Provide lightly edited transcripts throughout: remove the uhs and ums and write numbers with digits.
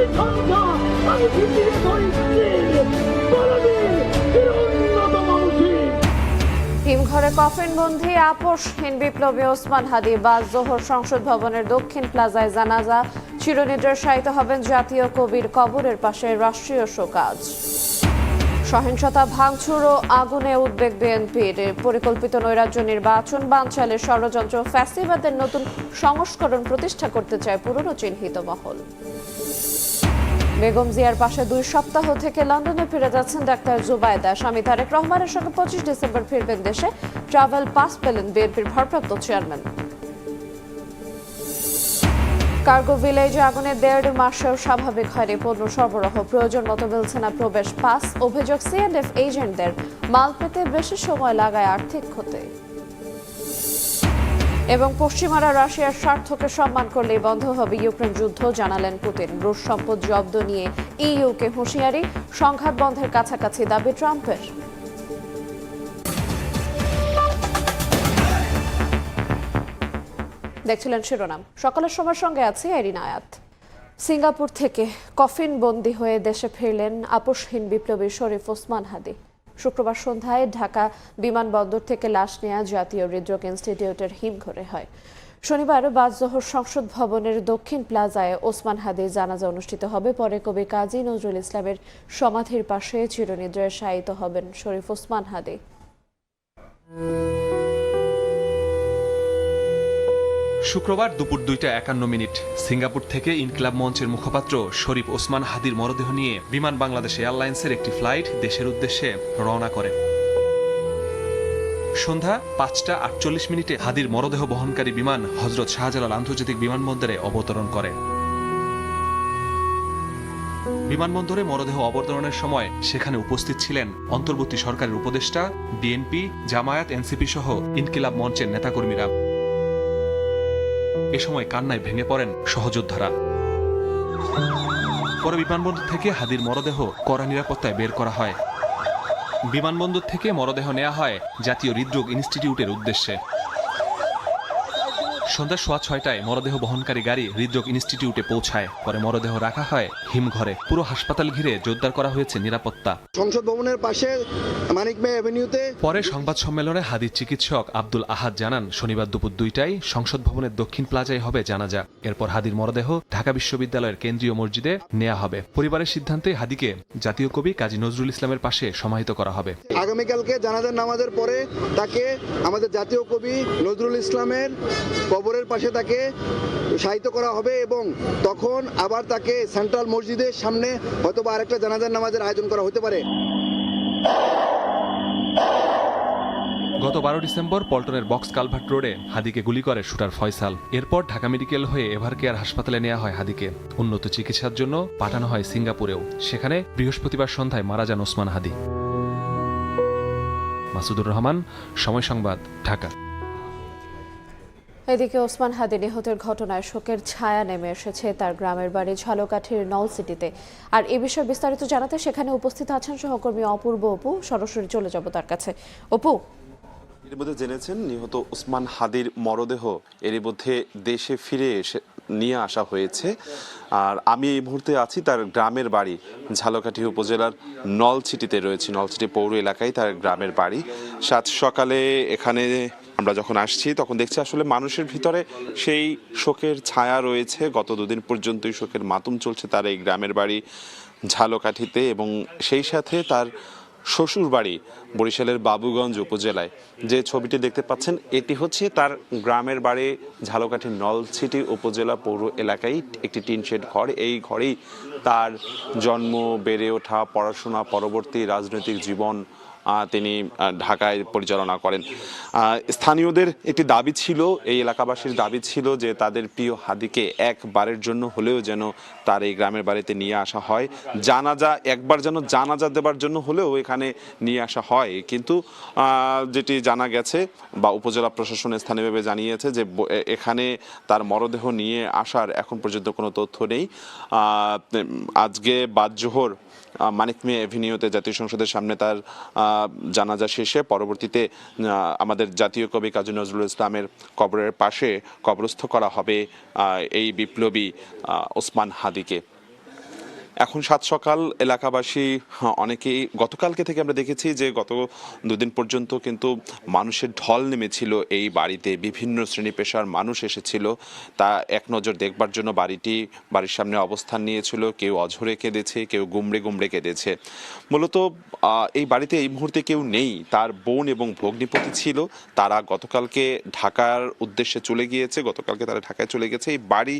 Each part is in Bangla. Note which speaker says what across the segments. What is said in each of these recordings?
Speaker 1: আমি সন্ধ্যা, আমি পৃথিবী ধরিত্রীর পরবীর উন্নত মানুষই।
Speaker 2: হিমঘরে কফিনবন্দি আপোষহীন বিপ্লবী ওসমান হাদি বাদ জোহর সংসদ ভবনের দক্ষিণ প্লাজায় জানাজা, চিরনিদ্রায় শায়িত হবেন জাতীয় কবির কবরের পাশে রাষ্ট্রীয় শোকাজ। সহিংসতা, ভাঙচুর ও আগুনে উদ্বেগ বিএনপির, পরিকল্পিত নৈরাজ্য নির্বাচন বানচালের ষড়যন্ত্র, ফ্যাসিবাদের নতুন সংস্করণ প্রতিষ্ঠা করতে চায় পুরনো চিহ্নিত মহল। বেগম জিয়ার পাশে 2 সপ্তাহ থেকে লন্ডনে ফিরে যাচ্ছেন ডাক্তার জুবাইদা। স্বামী তারেক রহমানের সঙ্গে 25 ডিসেম্বর ফিরবেন দেশে। ট্রাভেল পাস পেলেন বিএনপির ভারপ্রাপ্ত চেয়ারম্যান। কার্গো ভিলেজে আগুনে 1.5 মাসেও স্বাভাবিক হয়নি পণ্য সরবরাহ, প্রয়োজন মতো মিলছে না প্রবেশ পাস। অভিযোগ সিএনএফ এজেন্টদের মাল পেতে বেশি সময় লাগায় আর্থিক ক্ষতি। এবং পশ্চিমারা রাশিয়ার স্বার্থকে সম্মান করলেই বন্ধ হবে ইউক্রেন যুদ্ধ, জানালেন পুতিন। রুশ সম্পদ জব্দ নিয়ে ইইউকে হুঁশিয়ারি, সংঘাত বন্ধের কাছাকাছি দাবি ট্রাম্পের। দেখছিলেন শিরোনাম। সকালের সময়ের সঙ্গে আছি এরিনা আয়াত। সিঙ্গাপুর থেকে কফিন বন্দী হয়ে দেশে ফিরলেন আপোষহীন বিপ্লবী শরীফ ওসমান হাদি। শুক্রবার সন্ধ্যায় ঢাকা বিমানবন্দর থেকে লাশ নেওয়া জাতীয় হৃদরোগ ইনস্টিটিউটের হিমঘরে হয়। শনিবার বাদ জোহর সংসদ ভবনের দক্ষিণ প্লাজায় ওসমান হাদির জানাজা অনুষ্ঠিত হবে। পরে কবি কাজী নজরুল ইসলামের সমাধির পাশে চিরনিদ্রায় শায়িত হবেন শরীফ ওসমান হাদি।
Speaker 3: শুক্রবার দুপুর 2:51 সিঙ্গাপুর থেকে ইনকিলাব মঞ্চের মুখপাত্র শরীফ ওসমান হাদির মরদেহ নিয়ে বিমান বাংলাদেশ এয়ারলাইন্সের একটি ফ্লাইট দেশের উদ্দেশ্যে রওনা করে। সন্ধ্যা 5:48 হাদির মরদেহ বহনকারী বিমান হযরত শাহজালাল আন্তর্জাতিক বিমানবন্দরে অবতরণ করে। বিমানবন্দরে মরদেহ অবতরণের সময় সেখানে উপস্থিত ছিলেন অন্তর্বর্তী সরকারের উপদেষ্টা, বিএনপি, জামায়াত, এনসিপি সহ ইনকিলাব মঞ্চের নেতাকর্মীরা। এ সময় কান্নায় ভেঙে পড়েন সহযোদ্ধারা। পরে বিমানবন্দর থেকে হাদির মরদেহ কড়া নিরাপত্তায় বের করা হয়। বিমানবন্দর থেকে মরদেহ নেওয়া হয় জাতীয় হৃদরোগ ইনস্টিটিউটের উদ্দেশ্যে। সন্ধ্যা 6:15টায় মরদেহ বহনকারী গাড়ি হৃদরোগ ইনস্টিটিউটে পৌঁছায়। পরে মরদেহ রাখা হয় হিমঘরে। পুরো হাসপাতাল ঘিরে জোরদার করা হয়েছে নিরাপত্তা।
Speaker 4: সংসদ ভবনের পাশে মানিক মে এভিনিউতে।
Speaker 3: পরে সংবাদ সম্মেলনে হাদির চিকিৎসক আব্দুল আহাদ জানান, শনিবার দুপুর 2টায় সংসদ ভবনের দক্ষিণ প্লাজায় হবে জানাজা। এরপর হাদির মরদেহ ঢাকা বিশ্ববিদ্যালয়ের কেন্দ্রীয় মসজিদে নেওয়া হবে। পরিবারের সিদ্ধান্তে হাদিকে জাতীয় কবি কাজী নজরুল ইসলামের পাশে সমাহিত করা হবে।
Speaker 4: আগামীকালকে জানাজার নামাজের পরে তাকে আমাদের জাতীয় কবি নজরুল ইসলামের কবরের পাশে তাকে শায়িত করা হবে এবং তখন আবার তাকে সেন্ট্রাল মসজিদের সামনে হয়তো বা আরেকটা জানাজার নামাজের আয়োজন করা হতে পারে।
Speaker 3: গত 12 ডিসেম্বর পল্টনের বক্স কালভার্ট রোডে হাদিকে গুলি করে শুটার ফয়সাল। এরপর ঢাকা মেডিকেল হয়ে এভারকেয়ার হাসপাতালে নেওয়া হয় হাদিকে। উন্নত চিকিৎসার জন্য পাঠানো হয় সিঙ্গাপুরেও। সেখানে বৃহস্পতিবার সন্ধ্যায় মারা যান ওসমান হাদি। মাসুদুর রহমান, সময় সংবাদ, ঢাকা।
Speaker 2: এদিকে ওসমান হাদি নিহতের ঘটনায় শোকের ছায়া নেমে এসেছে তার গ্রামের বাড়ি ঝালকাঠির নলসিটিতে। আর এ বিষয়ে বিস্তারিত জানাতে সেখানে উপস্থিত আছেন সহকর্মী অপূর্ব। অপু, সরাসরি চলে যাব তার কাছে। অপু,
Speaker 5: এর মধ্যে জেনেছেন নিহত ওসমান হাদির মরদেহ এরই মধ্যে দেশে ফিরে এসে নিয়ে আসা হয়েছে। আর আমি এই মুহূর্তে আছি তার গ্রামের বাড়ি ঝালকাঠি উপজেলার নলছিটিতে রয়েছে। নলছিটি পৌর এলাকায় তার গ্রামের বাড়ি। সাত সকালে এখানে আমরা যখন আসছি তখন দেখছি আসলে মানুষের ভিতরে সেই শোকের ছায়া রয়েছে। গত দুদিন পর্যন্তই শোকের মাতম চলছে তার এই গ্রামের বাড়ি ঝালকাঠিতে, এবং সেই সাথে তার শ্বশুর বাড়ি বরিশালের বাবুগঞ্জ উপজেলায়। যে ছবিটি দেখতে পাচ্ছেন এটি হচ্ছে তার গ্রামের বাড়ি ঝালকাঠির নলছিটি উপজেলা পৌর এলাকায় একটি টিন শেড ঘর। এই ঘরেই তার জন্ম, বেড়ে ওঠা, পড়াশোনা, পরবর্তী রাজনৈতিক জীবন তিনি ঢাকায় পরিচালনা করেন। স্থানীয়দের একটি দাবি ছিল, এই এলাকাবাসীর দাবি ছিল যে তাদের প্রিয় হাদিকে একবারের জন্য হলেও যেন তার এই গ্রামের বাড়িতে নিয়ে আসা হয়। জানাজা একবার যেন জানাজা দেবার জন্য হলেও এখানে নিয়ে আসা হয়। কিন্তু যেটি জানা গেছে বা উপজেলা প্রশাসন স্থানীয়ভাবে জানিয়েছে যে এখানে তার মরদেহ নিয়ে আসার এখন পর্যন্ত কোনো তথ্য নেই। আজকে বাদ জোহর মানিক মে এভিনিউতে জাতীয় সংসদের সামনে তার জানাজা শেষে পরবর্তীতে আমাদের জাতীয় কবি কাজী নজরুল ইসলামের কবরের পাশে কবরস্থ করা হবে এই বিপ্লবী ওসমান হাদিকে। এখন সাত সকাল এলাকাবাসী অনেকেই গতকালকে থেকে আমরা দেখেছি যে গত দুদিন পর্যন্ত কিন্তু মানুষের ঢল নেমেছিল এই বাড়িতে, বিভিন্ন শ্রেণী পেশার মানুষ এসেছিল, তা এক নজর দেখবার জন্য বাড়ির সামনে অবস্থান নিয়েছিল। কেউ অঝরে কেঁদেছে, কেউ গুমড়ে কেঁদেছে। মূলত এই বাড়িতে এই মুহূর্তে কেউ নেই, তার বোন এবং ভগ্নিপতি ছিল, তারা গতকালকে ঢাকার উদ্দেশ্যে চলে গিয়েছে, গতকালকে তারা ঢাকায় চলে গেছে। এই বাড়ি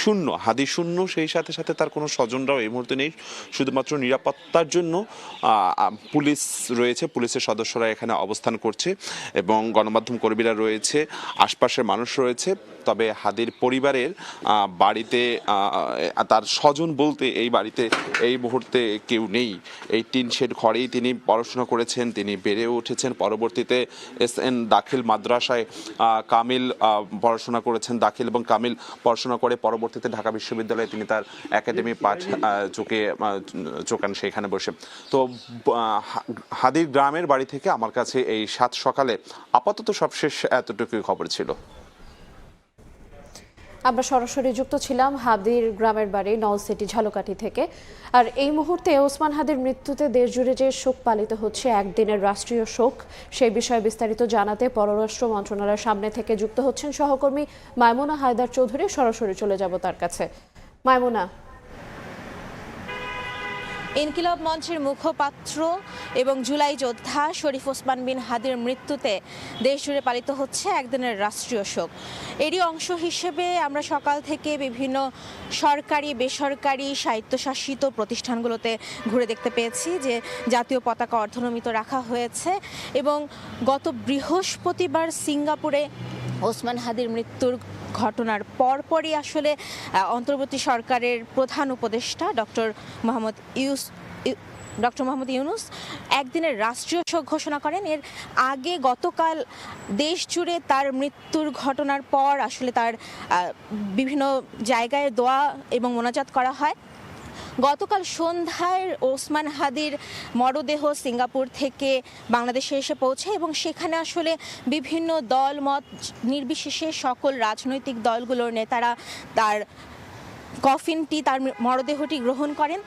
Speaker 5: শূন্য, হাদি শূন্য, সেই সাথে সাথে তার কোনো স্বজনরাও এই মুহূর্তে নেই। শুধুমাত্র নিরাপত্তার জন্য পুলিশ রয়েছে, পুলিশের সদস্যরা এখানে অবস্থান করছে এবং গণমাধ্যম কর্মীরা রয়েছে, আশপাশের মানুষ রয়েছে। তবে হাদির পরিবারের বাড়িতে তার স্বজন বলতে এই বাড়িতে এই মুহূর্তে কেউ নেই। এই টিন শেড ঘরেই তিনি পড়াশোনা করেছেন, তিনি বেড়ে উঠেছেন। পরবর্তীতে SN দাখিল মাদ্রাসায় কামিল পড়াশোনা করেছেন, দাখিল এবং কামিল পড়াশোনা করে পরবর্তীতে ঢাকা বিশ্ববিদ্যালয়ে তিনি তার একাডেমি পাঠ চোকান সেখানে বসে। তো হাদির গ্রামের বাড়ি থেকে আমার কাছে এই সাত সকালে আপাতত সবশেষ এতটুকুই খবর ছিল।
Speaker 2: আমরা সরাসরি যুক্ত ছিলাম হাদির গ্রামের বাড়ি নলসিটি ঝালকাঠি থেকে। আর এই মুহূর্তে ওসমান হাদির মৃত্যুতে দেশজুড়ে যে শোক পালিত হচ্ছে, একদিনের রাষ্ট্রীয় শোক, সেই বিষয়ে বিস্তারিত জানাতে পররাষ্ট্র মন্ত্রণালয়ের সামনে থেকে যুক্ত হচ্ছেন সহকর্মী মাইমুনা হায়দার চৌধুরী। সরাসরি চলে যাব তার কাছে। মাইমুনা,
Speaker 6: ইনকিলাব মঞ্চের মুখপাত্র এবং জুলাই যোদ্ধা শরীফ ওসমান বিন হাদির মৃত্যুতে দেশজুড়ে পালিত হচ্ছে একদিনের রাষ্ট্রীয় শোক। এরই অংশ হিসেবে আমরা সকাল থেকে বিভিন্ন সরকারি বেসরকারি স্বায়ত্তশাসিত প্রতিষ্ঠানগুলোতে ঘুরে দেখতে পেয়েছি যে জাতীয় পতাকা অর্ধনমিত রাখা হয়েছে এবং গত বৃহস্পতিবার সিঙ্গাপুরে ওসমান হাদির মৃত্যুর ঘটনার পরপরই আসলে অন্তর্বর্তী সরকারের প্রধান উপদেষ্টা ডক্টর মোহাম্মদ ইউনূস একদিনের রাষ্ট্রীয় শোক ঘোষণা করেন। এর আগে গতকাল দেশ জুড়ে তার মৃত্যুর ঘটনার পর আসলে তার বিভিন্ন জায়গায় দোয়া এবং মোনাজাত করা হয়। গতকাল সন্ধ্যায় ওসমান হাদির মরদেহ সিঙ্গাপুর থেকে বাংলাদেশে এসে পৌঁছে এবং সেখানে আসলে বিভিন্ন দল মত নির্বিশেষে সকল রাজনৈতিক দলগুলোর নেতারা তার কফিনটি, তার মরদেহটি গ্রহণ করেন।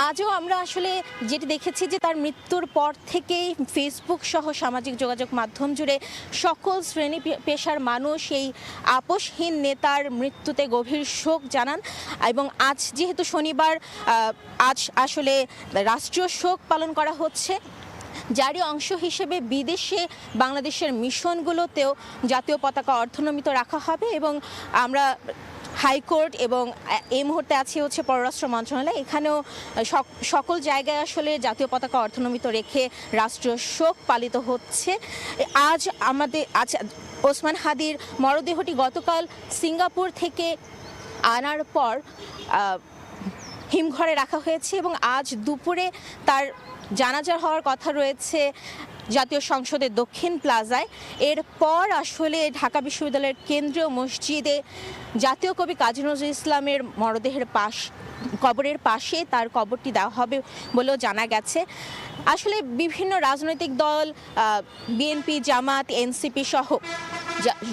Speaker 6: আজও আমরা আসলে যেটি দেখেছি যে তার মৃত্যুর পর থেকেই ফেসবুক সহ সামাজিক যোগাযোগ মাধ্যম জুড়ে সকল শ্রেণী পেশার মানুষ এই আপোষহীন নেতার মৃত্যুতে গভীর শোক জানান এবং আজ যেহেতু শনিবার, আজ আসলে রাষ্ট্রীয় শোক পালন করা হচ্ছে, যারই অংশ হিসেবে বিদেশে বাংলাদেশের মিশনগুলোতেও জাতীয় পতাকা অর্ধনমিত রাখা হবে এবং আমরা হাইকোর্ট এবং এই মুহূর্তে আছে হচ্ছে পররাষ্ট্র মন্ত্রণালয়, এখানেও সকল জায়গায় আসলে জাতীয় পতাকা অর্ধনমিত রেখে রাষ্ট্রীয় শোক পালিত হচ্ছে। আজ ওসমান হাদির মরদেহটি গতকাল সিঙ্গাপুর থেকে আনার পর হিমঘরে রাখা হয়েছে এবং আজ দুপুরে তার জানাজা হওয়ার কথা রয়েছে জাতীয় সংসদের দক্ষিণ প্লাজায়। এরপর আসলে ঢাকা বিশ্ববিদ্যালয়ের কেন্দ্রীয় মসজিদে জাতীয় কবি কাজী নজরুল ইসলামের মরদেহের কবরের পাশে তার কবরটি দেওয়া হবে বলেও জানা গেছে। আসলে বিভিন্ন রাজনৈতিক দল, বিএনপি, জামাত, এনসিপি সহ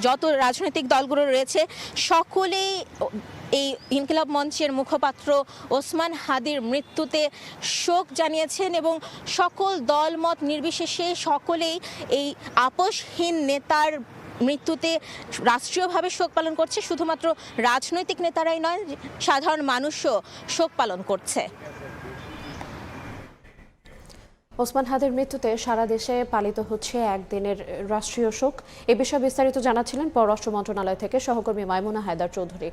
Speaker 6: যত রাজনৈতিক দলগুলো রয়েছে সকলেই এই ইনকিলাব মঞ্চের মুখপাত্র ওসমান হাদির মৃত্যুতে শোক জানিয়েছেন এবং সকল দলমত নির্বিশেষে সকলেই এই আপোষহীন নেতার মৃত্যুতে রাষ্ট্রীয়ভাবে শোক পালন করছে। শুধুমাত্র রাজনৈতিক নেতারাই নয়, সাধারণ মানুষও শোক পালন করছে।
Speaker 2: ওসমান হাদির মৃত্যুতে সারা দেশে পালিত হচ্ছে একদিনের রাষ্ট্রীয় শোক। এ বিষয়ে বিস্তারিত জানাচ্ছিলেন পররাষ্ট্র মন্ত্রণালয় থেকে সহকর্মী মাইমুনা হায়দার চৌধুরী।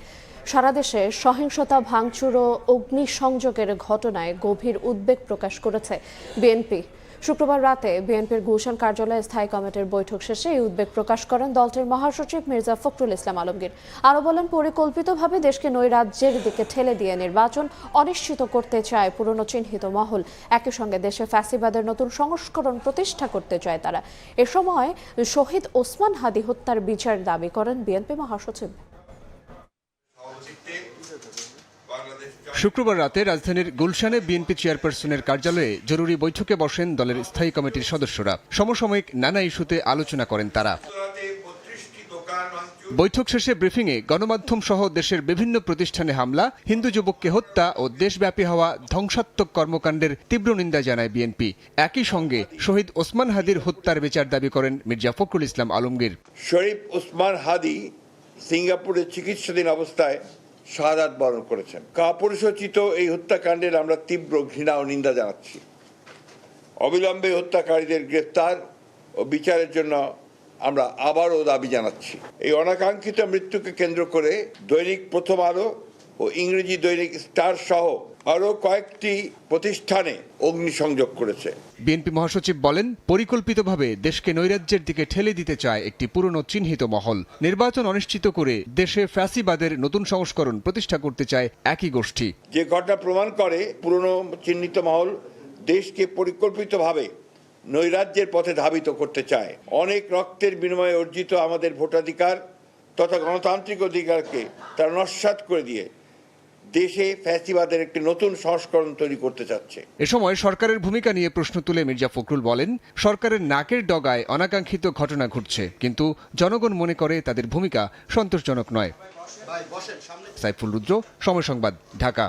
Speaker 2: সারা দেশে সহিংসতা, ভাঙচুর ও অগ্নিসংযোগের ঘটনায় গভীর উদ্বেগ প্রকাশ করেছে বিএনপি। শুক্রবার রাতে বিএনপির গুলশান কার্যালয়ে স্থায়ী কমিটির বৈঠক শেষে এই উদ্বেগ প্রকাশ করেন দলটির মহাসচিব মির্জা ফখরুল ইসলাম আলমগীর। আরও বলেন, পরিকল্পিতভাবে দেশকে নৈরাজ্যের দিকে ঠেলে দিয়ে নির্বাচন অনিশ্চিত করতে চায় পুরনো চিহ্নিত মহল। একই সঙ্গে দেশে ফ্যাসিবাদের নতুন সংস্করণ প্রতিষ্ঠা করতে চায় তারা। এ সময় শহীদ ওসমান হাদি হত্যার বিচার দাবি করেন বিএনপি মহাসচিব।
Speaker 7: শুক্রবার রাতে রাজধানীর গুলশানে বিএনপি চেয়ারপারসনের কার্যালয়ে জরুরি বৈঠকে বসেন দলের স্থায়ী কমিটির সদস্যরা। সমসাময়িক নানা ইস্যুতে আলোচনা করেন তারা। বৈঠক শেষে ব্রিফিংয়ে গণমাধ্যম সহ দেশের বিভিন্ন প্রতিষ্ঠানে হামলা, হিন্দু যুবককে হত্যা ও দেশব্যাপী হওয়া ধ্বংসাত্মক কর্মকাণ্ডের তীব্র নিন্দা জানায় বিএনপি। একই সঙ্গে শহীদ ওসমান হাদির হত্যার বিচার দাবি করেন মির্জা ফখরুল ইসলাম আলমগীর।
Speaker 8: শরীফ ওসমান হাদি সিঙ্গাপুরে চিকিৎসাধীন অবস্থায় শাহাদাত বরণ করেছেন। কাপুরুষোচিত এই হত্যাকাণ্ডের আমরা তীব্র ঘৃণা ও নিন্দা জানাচ্ছি। অবিলম্বে হত্যাকারীদের গ্রেফতার ও বিচারের জন্য আমরা আবারও দাবি জানাচ্ছি। এই অনাকাঙ্ক্ষিত মৃত্যুকে কেন্দ্র করে দৈনিক প্রথম আলো ও ইংরেজি দৈনিক স্টার সহ আরও কয়েকটি প্রতিষ্ঠানে অগ্নিসংযোগ করেছে।
Speaker 7: বিএনপি মহাসচিব বলেন, পরিকল্পিতভাবে দেশকে নৈরাজ্যের দিকে ঠেলে দিতে চায় একটি পুরনো চিহ্নিত মহল। নির্বাচন অনিশ্চিত করে দেশে ফ্যাসিবাদের নতুন সংস্করণ প্রতিষ্ঠা করতে চায় একই গোষ্ঠী।
Speaker 8: যে ঘটনা প্রমাণ করে পুরনো চিহ্নিত মহল দেশকে পরিকল্পিতভাবে নৈরাজ্যের পথে ধাবিত করতে চায়। অনেক রক্তের বিনিময়ে অর্জিত আমাদের ভোটাধিকার তথা গণতান্ত্রিক অধিকারকে তারা নস্যাৎ করে দিয়ে দেশে ফ্যাসিবাদের একটি নতুন সংস্করণ তৈরি করতে চাচ্ছে।
Speaker 7: এ সময় সরকারের ভূমিকা নিয়ে প্রশ্ন তুলে মির্জা ফখরুল বলেন, সরকারের নাকের ডগায় অনাকাঙ্ক্ষিত ঘটনা ঘটছে, কিন্তু জনগণ মনে করে তাদের ভূমিকা সন্তোষজনক নয়। সাইফুল রুদ্র, সময় সংবাদ, ঢাকা।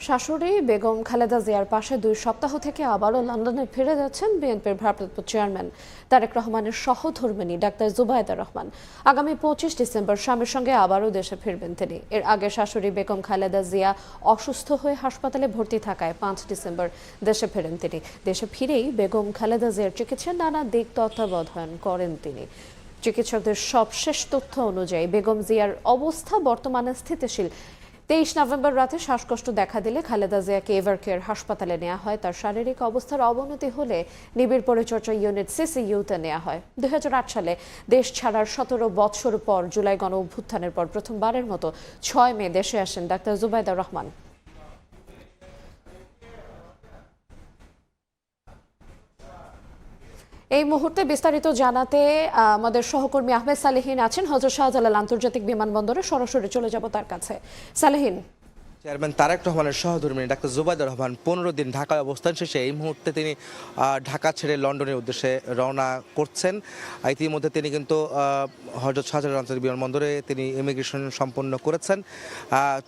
Speaker 2: শাশুড়ি বেগম খালেদা জিয়ার পাশে 2 সপ্তাহ থেকে আবারও লন্ডনে ফিরে যাচ্ছেন বিএনপির ভারপ্রাপ্ত চেয়ারম্যান তারেক রহমানের সহধর্মিণী ডাক্তার জুবাইদা রহমান। আগামী 25 ডিসেম্বর স্বামীর সঙ্গে আবারও দেশে ফিরবেন তিনি। এর আগে শাশুড়ি বেগম খালেদা জিয়া অসুস্থ হয়ে হাসপাতালে ভর্তি থাকায় 5 ডিসেম্বর দেশে ফেরেন তিনি। দেশে ফিরেই বেগম খালেদা জিয়ার চিকিৎসার নানা দিক তত্ত্বাবধান করেন তিনি। চিকিৎসকদের সবশেষ তথ্য অনুযায়ী বেগম জিয়ার অবস্থা বর্তমানে স্থিতিশীল। 23 নভেম্বর রাতে শ্বাসকষ্ট দেখা দিলে খালেদা জিয়াকে এভারকেয়ার হাসপাতালে নেওয়া হয়। তার শারীরিক অবস্থার অবনতি হলে নিবিড় পরিচর্যা ইউনিট সিসিইউতে নেওয়া হয়। 2008 সালে দেশ ছাড়ার 17 বছর পর জুলাই গণ অভ্যুত্থানের পর প্রথমবারের মতো 6 মে দেশে আসেন ডাক্তার জুবাইদা রহমান। এই মুহূর্তে বিস্তারিত জানাতে আমাদের সহকর্মী আহমেদ সালেহিন আছেন হযরত শাহজালাল আন্তর্জাতিক বিমানবন্দরে। সরাসরি চলে যাব তার কাছে। সালেহিন,
Speaker 9: চেয়ারম্যান তারেক রহমানের সহধর্মিণী ডাক্তার জুবাইদা রহমান 15 দিন ঢাকায় অবস্থান শেষে এই মুহূর্তে তিনি ঢাকা ছেড়ে লন্ডনের উদ্দেশ্যে রওনা করছেন। ইতিমধ্যে তিনি কিন্তু হযরত শাহজালাল আন্তর্জাতিক বিমানবন্দরে তিনি ইমিগ্রেশন সম্পন্ন করেছেন।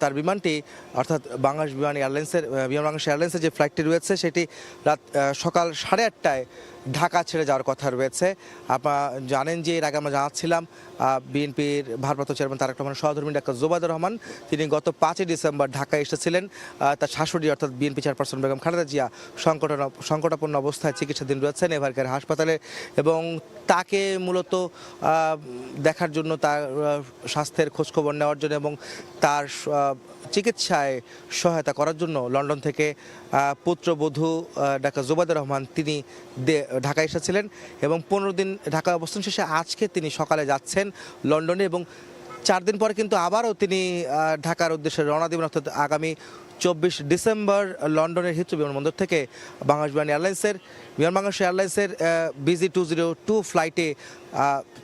Speaker 9: তার বিমানটি অর্থাৎ বাংলাদেশ বিমান এয়ারলাইন্সের যে ফ্লাইটটি রয়েছে সেটি সকাল 8:30টায় ঢাকা ছেড়ে যাওয়ার কথা রয়েছে। আপনারা জানেন যে এর আগে আমরা জানাচ্ছিলাম বিএনপির ভারপ্রাপ্ত চেয়ারম্যান তারেক রহমানের সহধর্মিণী ডাক্তার জুবাইদা রহমান তিনি গত 5 ডিসেম্বর ঢাকায় এসেছিলেন। তার শাশুড়ি অর্থাৎ বিএনপি চেয়ারপারসন বেগম খালেদা জিয়া সংকটাপন্ন অবস্থায় চিকিৎসাধীন রয়েছেন এভারকেয়ার হাসপাতালে, এবং তাকে মূলত দেখার জন্য, তার স্বাস্থ্যের খোঁজখবর নেওয়ার জন্য এবং তার চিকিৎসায় সহায়তা করার জন্য লন্ডন থেকে পুত্রবধূ ডাক্তার জুবাইদা রহমান তিনি ঢাকায় এসেছিলেন এবং 15 দিন ঢাকায় অবস্থান শেষে আজকে তিনি সকালে যাচ্ছেন লন্ডনে এবং 4 দিন পরে কিন্তু আবারও তিনি ঢাকার উদ্দেশ্যে রওনা দেবেন। অর্থাৎ আগামী 24 ডিসেম্বর লন্ডনের হিথ্রো বিমানবন্দর থেকে বাংলাদেশ এয়ারলাইন্সের BG202 ফ্লাইটে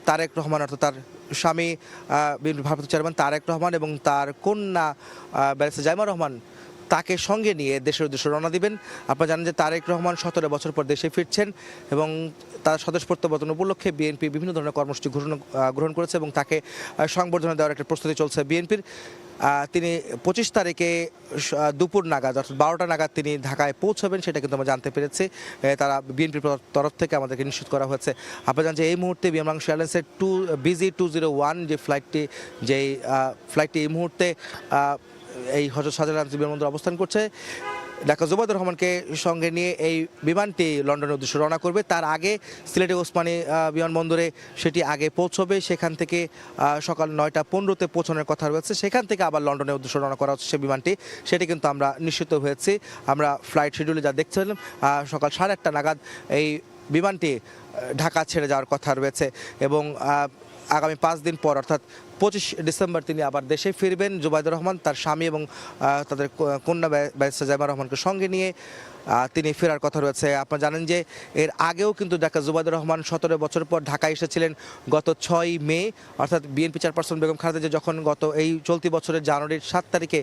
Speaker 9: তারেক রহমান অর্থাৎ তার স্বামী ভারপ্রাপ্ত চেয়ারম্যান তারেক রহমান এবং তার কন্যা ব্যারিস্টার জাইমা রহমান তাকে সঙ্গে নিয়ে দেশের উদ্দেশ্যে রওনা দিবেন। আপনারা জানেন যে তারেক রহমান 17 বছর পর দেশে ফিরছেন এবং তার স্বদেশ প্রত্যাবর্তন উপলক্ষে বিএনপি বিভিন্ন ধরনের কর্মসূচি গ্রহণ করেছে এবং তাকে সংবর্ধনা দেওয়ার একটা প্রস্তুতি চলছে বিএনপির। তিনি 25 তারিখে দুপুর নাগাদ অর্থাৎ 12টা নাগাদ তিনি ঢাকায় পৌঁছাবেন, সেটা কিন্তু আমরা জানতে পেরেছি। তারা বিএনপির তরফ থেকে আমাদেরকে নিশ্চিত করা হয়েছে। আপনারা জানেন যে এই মুহূর্তে বাংলাদেশ এয়ারলাইন্সের BG201 যে ফ্লাইটটি এই মুহূর্তে এই হযরত শাহজালাল আন্তর্জাতিক বিমানবন্দরে অবস্থান করছে। ডাক্তার জুবাইদা রহমানকে সঙ্গে নিয়ে এই বিমানটি লন্ডনের উদ্দেশ্যে রওনা করবে। তার আগে সিলেটে ওসমানী বিমানবন্দরে সেটি আগে পৌঁছবে, সেখান থেকে সকাল 9:15-তে পৌঁছানোর কথা রয়েছে। সেখান থেকে আবার লন্ডনের উদ্দেশ্যে রওনা করা হচ্ছে সে বিমানটি, সেটি কিন্তু আমরা নিশ্চিত হয়েছি। আমরা ফ্লাইট শিডিউলে যা দেখছিলাম সকাল 8:30 নাগাদ এই বিমানটি ঢাকা ছেড়ে যাওয়ার কথা রয়েছে এবং আগামী 5 দিন পর অর্থাৎ 25 ডিসেম্বর তিনি আবার দেশে ফিরবেন। জুবাইদা রহমান তার স্বামী এবং তাদের কন্যা ব্যারিস্টার জাইমা রহমানকে সঙ্গে নিয়ে তিনি ফেরার কথা রয়েছে। আপনারা জানেন যে এর আগেও কিন্তু ডাক্তার জুবাইদা রহমান 17 বছর পর ঢাকায় এসেছিলেন গত 6 মে, অর্থাৎ বিএনপি চেয়ারপারসন বেগম খালেদা জিয়া যখন গত এই চলতি বছরের জানুয়ারির 7 তারিখে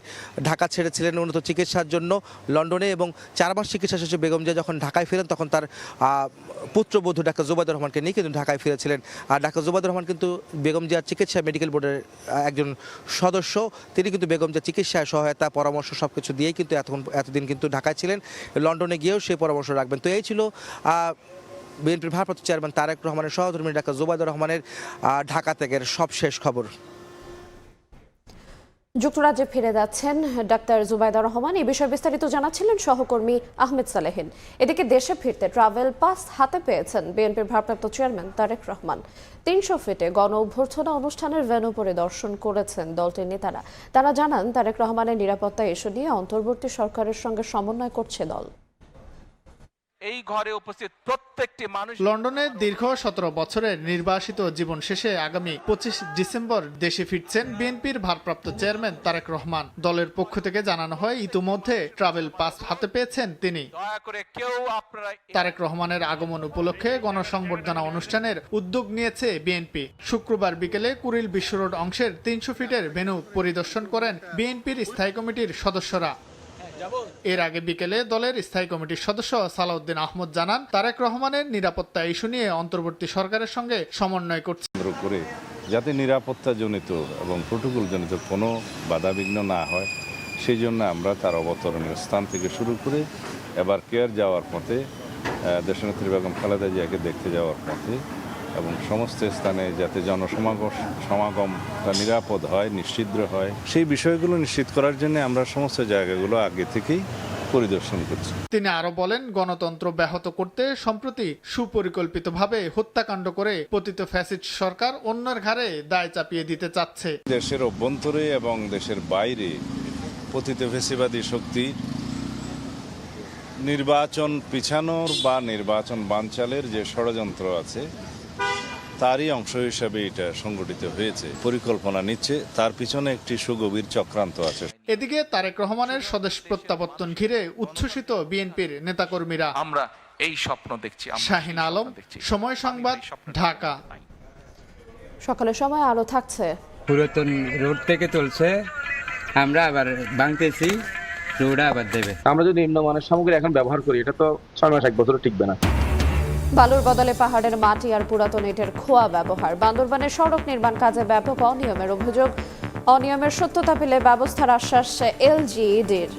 Speaker 9: ঢাকা ছেড়েছিলেন উন্নত চিকিৎসার জন্য লন্ডনে, এবং 4 মাস চিকিৎসা শেষে বেগম জিয়া যখন ঢাকায় ফিরেন তখন তার পুত্রবধূ ডাক্তার জুবাইদা রহমানকে নিয়ে কিন্তু ঢাকায় ফিরেছিলেন। আর ডাক্তার জুবাইদা রহমান কিন্তু বেগম জিয়ার চিকিৎসা মেডিকেল বোর্ডের একজন সদস্য। তিনি কিন্তু বেগম জিয়ার চিকিৎসায় সহায়তা পরামর্শ সবকিছু দিয়েই কিন্তু এতদিন কিন্তু ঢাকায় ছিলেন। লন্ডনে গিয়েও সেই পরামর্শ রাখবেন। তো এই ছিল বিএনপির ভারপ্রাপ্ত চেয়ারম্যান তারেক রহমানের সহধর্মিণী ডাক্তার জুবাইদুর রহমানের ঢাকা থেকে সবশেষ খবর।
Speaker 2: যুক্তরাজ্যে ফিরে যাচ্ছেন ডাক্তার জুবাইদা রহমান। এই বিষয়ে বিস্তারিত জানাচ্ছিলেন সহকর্মী আহমেদ সালেহিন। এদিকে দেশে ফিরতে ট্রাভেল পাস হাতে পেয়েছেন বিএনপির ভারপ্রাপ্ত চেয়ারম্যান তারেক রহমান। 300 ফিটে গণ অভ্যর্থনা অনুষ্ঠানের ভেন্যু পরিদর্শন করেছেন দলটির নেতারা। তারা জানান তারেক রহমানের নিরাপত্তা ইস্যু নিয়ে অন্তর্বর্তী সরকারের সঙ্গে সমন্বয় করছে দল।
Speaker 10: এই ঘরে উপস্থিত প্রত্যেকটি মানুষ
Speaker 11: লন্ডনে দীর্ঘ 17 বছরের নির্বাসিত জীবন শেষে আগামী 25 ডিসেম্বর দেশে ফিরছেন বিএনপির ভারপ্রাপ্ত চেয়ারম্যান তারেক রহমান। দলের পক্ষ থেকে জানানো হয় ইতিমধ্যে ট্রাভেল পাস হাতে পেয়েছেন তিনি।
Speaker 10: দয়া করে কেউ আপনারা
Speaker 11: তারেক রহমানের আগমন উপলক্ষে গণসংবর্ধনা অনুষ্ঠানের উদ্যোগ নিয়েছে বিএনপি। শুক্রবার বিকেলে কুড়িল বিশ্ব রোড অংশের 300 ফিটের ভেন্যু পরিদর্শন করেন বিএনপির স্থায়ী কমিটির সদস্যরা। এর আগে বিকেলে দলের স্থায়ী কমিটির সদস্য সালাউদ্দিন আহমদ জানান তারেক রহমানের নিরাপত্তা ইস্যু নিয়ে অন্তর্বর্তী সরকারের সঙ্গে সমন্বয় করছে
Speaker 12: করে যাতে নিরাপত্তাজনিত এবং প্রোটোকলজনিত কোনো বাধাবিঘ্ন না হয় সেই জন্য আমরা তার অবতরণীয় স্থান থেকে শুরু করে এবার কেয়ার যাওয়ার পথে দেশনেত্রী বেগম খালেদা জিয়াকে দেখতে যাওয়ার পথে এবং সমস্ত স্থানে যাতে জনসমাগমটা নিরাপদ হয়, নিশ্চিদ্র হয়, সেই বিষয়গুলো নিশ্চিত করার জন্য আমরা সমস্ত জায়গাগুলো আগে থেকেই পরিদর্শন করছি।
Speaker 11: তিনি আরো বলেন গণতন্ত্র ব্যাহত করতে সম্প্রতি সুপরিকল্পিতভাবে হত্যাকাণ্ড করে পতিত ফ্যাসিস্ট সরকার অন্যের ঘাড়ে দায় চাপিয়ে দিতে চাচ্ছে।
Speaker 12: দেশের অভ্যন্তরে এবং দেশের বাইরে পতিত ফ্যাসিবাদী শক্তি নির্বাচন পিছানোর বা নির্বাচন বানচালের যে ষড়যন্ত্র আছে তারই অংশ হিসেবে এটা সংগঠিত হয়েছে, পরিকল্পনা নিচ্ছে, তার পিছনে একটি সুগভীর চক্রান্ত আছে।
Speaker 11: এদিকে তারেক রহমানের স্বদেশ প্রত্যাবর্তন ঘিরে উচ্ছ্বসিত বিএনপির নেতাকর্মীরা।
Speaker 10: আমরা এই স্বপ্ন দেখছি।
Speaker 11: শাহিন আলম, সময় সংবাদ, ঢাকা।
Speaker 2: সকালের সময় আরো থাকছে।
Speaker 13: পুরাতন রোড থেকে চলছে, আমরা আবার ভাঙতেছি, রোড আবার দেবে।
Speaker 1: আমরা যদি নিম্নমানের সামগ্রী এখন ব্যবহার করি এটা তো 6 মাস 1 বছর টিকবে না।
Speaker 2: বালুর বদলে পাহাড়ের মাটি আর পুরাতন ইটের খোয়া ব্যবহার। বান্দরবানের সড়ক নির্মাণ কাজে ব্যাপক অনিয়মের অভিযোগ। অনিয়মের সত্যতা পেলে ব্যবস্থার আশ্বাস এলজিইডির।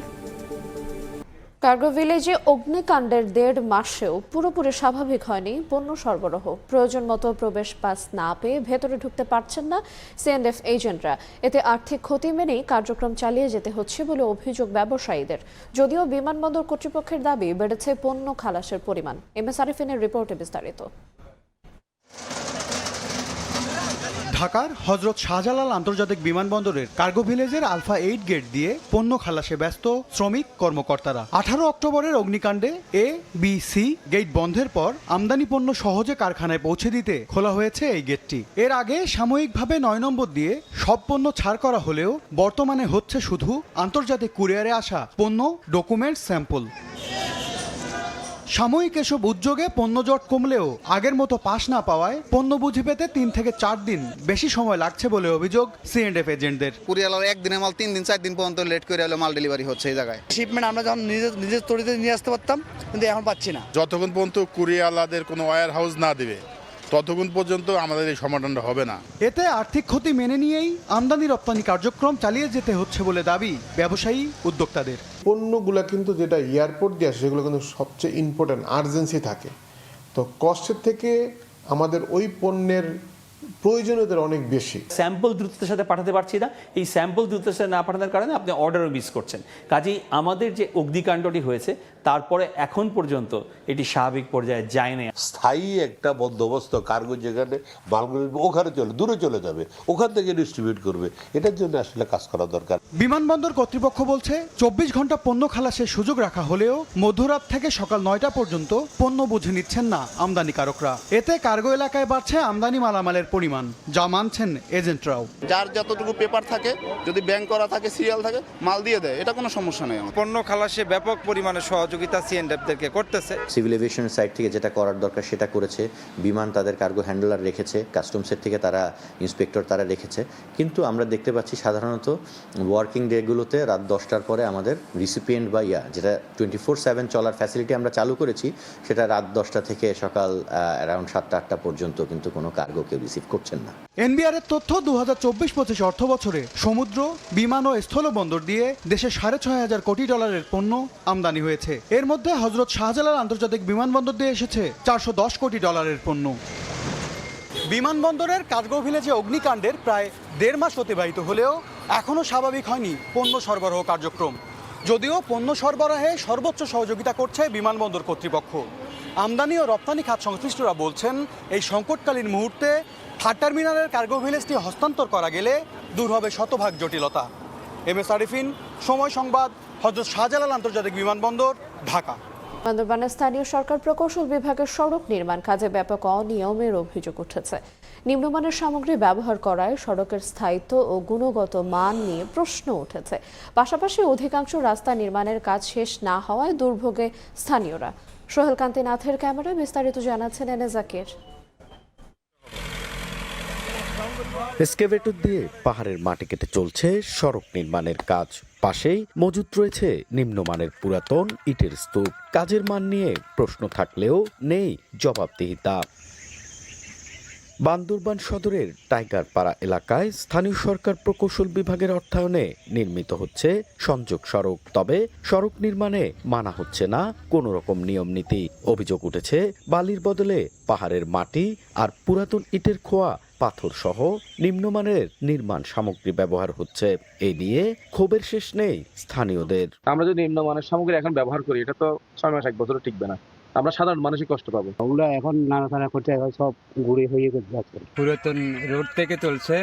Speaker 2: কার্গো ভিলেজে অগ্নিকাণ্ডের 1.5 মাসেও পুরোপুরি স্বাভাবিক হয়নি পণ্য সরবরাহ। প্রয়োজন মতো প্রবেশ পাস না পেয়ে ভেতরে ঢুকতে পারছেন না সিএনএফ এজেন্টরা। এতে আর্থিক ক্ষতি মেনেই কার্যক্রম চালিয়ে যেতে হচ্ছে বলে অভিযোগ ব্যবসায়ীদের। যদিও বিমানবন্দর কর্তৃপক্ষের দাবি বেড়েছে পণ্য খালাসের পরিমাণ। এমএস আরিফিনের রিপোর্টে বিস্তারিত।
Speaker 14: ঢাকার হযরত শাহজালাল আন্তর্জাতিক বিমানবন্দরের কার্গো ভিলেজের আলফা 8 গেট দিয়ে পণ্য খালাসে ব্যস্ত শ্রমিক কর্মকর্তারা। 18 অক্টোবরের অগ্নিকাণ্ডে এ, বি, সি গেট বন্ধের পর আমদানি পণ্য সহজে কারখানায় পৌঁছে দিতে খোলা হয়েছে এই গেটটি। এর আগে সাময়িকভাবে 9 নম্বর দিয়ে সব পণ্য ছাড় করা হলেও বর্তমানে হচ্ছে শুধু আন্তর্জাতিক কুরিয়ারে আসা পণ্য, ডকুমেন্ট, স্যাম্পল। সাময়িক এসব উদ্যোগে পণ্য জট কমলেও আগের মতো পাস না পাওয়ায় পণ্য বুঝে পেতে 3 থেকে 4 দিন বেশি সময় লাগছে বলে অভিযোগ সিএনএফ এজেন্টদের।
Speaker 4: কুরিয়ার একদিনের মাল 3 দিন 4 দিন পর্যন্ত লেট করে হলো মাল ডেলিভারি হচ্ছে এই জায়গায়।
Speaker 14: শিপমেন্ট আমরা যখন নিজের তরিতে নিয়ে আসতে পারতাম, কিন্তু এখন পাচ্ছি না।
Speaker 12: যতক্ষণ পর্যন্ত কুরিয়ারদের কোনো ওয়্যার হাউস না দেবে ততক্ষণ পর্যন্ত আমাদের এই সমাধানটা হবে না।
Speaker 14: এতে আর্থিক ক্ষতি মেনে নিয়েই আমদানি রপ্তানি কার্যক্রম চালিয়ে যেতে হচ্ছে বলে দাবি ব্যবসায়ী উদ্যোক্তাদের।
Speaker 15: পণ্যগুলো কিন্তু যেটা এয়ারপোর্ট দিয়ে আসে সেগুলো কিন্তু সবচেয়ে ইম্পর্টেন্ট, আর্জেন্সি থাকে। তো কষ্টের থেকে আমাদের ওই পণ্যের প্রয়োজনীয়তার অনেক বেশি।
Speaker 1: স্যাম্পল দ্রুততার সাথে পাঠাতে পারছি না, এই স্যাম্পল দ্রুততার সাথে না পাঠানোর কারণে আপনি অর্ডারও মিস করছেন। কাজেই আমাদের যে অগ্নিকাণ্ডটি হয়েছে তারপরে এখন পর্যন্ত এটি স্বাভাবিক পর্যায়ে যায় না।
Speaker 12: স্থায়ী একটা বন্দোবস্ত কার্গো যেখানে মালগুলো ওখানে দূরে চলে যাবে, ওখান থেকে ডিস্ট্রিবিউট করবে, এটার জন্য আসলে কাজ করা দরকার।
Speaker 14: বিমানবন্দর কর্তৃপক্ষ বলছে 24 ঘন্টা পণ্য খালাসের সুযোগ রাখা হলেও মধ্যরাত থেকে সকাল 9টা পর্যন্ত পণ্য বুঝে নিচ্ছেন না আমদানিকারকরা। এতে কার্গো এলাকায় বাড়ছে আমদানি মালামালের পরিমাণ, যা মানছেন এজেন্টরাও।
Speaker 4: যার যতটুকু পেপার থাকে, যদি ব্যাংক করা থাকে, সিরিয়াল থাকে, মাল দিয়ে দেয়, এটা কোনো সমস্যা নেই।
Speaker 13: পণ্য খালাসে ব্যাপক পরিমাণে সহযোগিতা
Speaker 9: সহযোগিতা সিএনএফদেরকে করতেছে।
Speaker 16: সিভিল এভিয়েশনের সাইড থেকে যেটা করার দরকার সেটা করেছে, বিমান তাদের কার্গো হ্যান্ডলার রেখেছে, কাস্টমসের থেকে তারা ইন্সপেক্টর তারা রেখেছে। কিন্তু আমরা দেখতে পাচ্ছি সাধারণত ওয়ার্কিং ডেগুলোতে রাত 10টার পরে আমাদের রিসিপিয়েন্ট বা যেটা 24/7 চলার ফ্যাসিলিটি আমরা চালু করেছি, সেটা রাত 10টা থেকে সকাল অ্যারাউন্ড 7টা-8টা পর্যন্ত কিন্তু কোনো কার্গো কেউ রিসিভ করছেন না।
Speaker 14: এনবিআর এর তথ্য 2024-25 অর্থ বছরে সমুদ্র, বিমান ও স্থলবন্দর দিয়ে দেশে $6,500 কোটি পণ্য আমদানি হয়েছে। এর মধ্যে হযরত শাহজালাল আন্তর্জাতিক বিমানবন্দর দিয়ে এসেছে $410 কোটি পণ্য। বিমানবন্দরের কার্গো ভিলেজে অগ্নিকাণ্ডের প্রায় 1.5 মাস অতিবাহিত হলেও এখনও স্বাভাবিক হয়নি পণ্য সরবরাহ কার্যক্রম। যদিও পণ্য সরবরাহে সর্বোচ্চ সহযোগিতা করছে বিমানবন্দর কর্তৃপক্ষ। আমদানি ও রপ্তানি খাত সংশ্লিষ্টরা বলছেন, এই সংকটকালীন মুহূর্তে থার্ড টার্মিনালের কার্গো ভিলেজটি হস্তান্তর করা গেলে দূর হবে শতভাগ জটিলতা। MS আরিফিন, সময় সংবাদ, হযরত শাহজালাল আন্তর্জাতিক বিমানবন্দর, ঢাকা।
Speaker 2: বান্দরবানের স্থানীয় সরকার প্রকৌশল বিভাগের সড়ক নির্মাণ কাজে ব্যাপক অনিয়মের অভিযোগ উঠেছে। নিম্নমানের সামগ্রী ব্যবহার করায় সড়কের স্থায়িত্ব ও গুণগত মান নিয়ে প্রশ্ন উঠেছে। পাশাপাশি অধিকাংশ রাস্তা নির্মাণের কাজ শেষ না হওয়ায় দুর্ভোগে স্থানীয়রা। সোহেল কান্তি নাথের ক্যামেরায় বিস্তারিত জানাচ্ছেন এনে জাকির।
Speaker 17: এসকেভেটর দিয়ে পাহাড়ের মাটি কেটে চলছে সড়ক নির্মাণের কাজ। পাশেই মজুত রয়েছে নিম্নমানের পুরাতন ইটের স্তূপ। কাজের মান নিয়ে প্রশ্ন থাকলেও নেই জবাবদিহিতা। বান্দরবান সদরের টাইগারপাড়া এলাকায় স্থানীয় সরকার প্রকৌশল বিভাগের অর্থায়নে নির্মিত হচ্ছে সংযোগ সড়ক। তবে সড়ক নির্মাণে মানা হচ্ছে না কোনো রকম নিয়ম নীতি। অভিযোগ উঠেছে বালির বদলে পাহাড়ের মাটি আর পুরাতন ইটের খোয়া পাথর সহ নিম্নমানের নির্মাণ সামগ্রী ব্যবহার হচ্ছে। এ নিয়ে ক্ষোভের শেষ নেই স্থানীয়দের।
Speaker 18: আমরা যদি নিম্নমানের সামগ্রী এখন ব্যবহার করি, এটা তো 6 মাস 1 বছরও টিকবে না। আমরা সাধারণ মানুষই কষ্ট পাবো।
Speaker 13: ওগুলো এখন নাড়াচাড়া করতে সব গুঁড়ি হয়ে যাচ্ছে। পুরাতন রোড থেকে চলছে,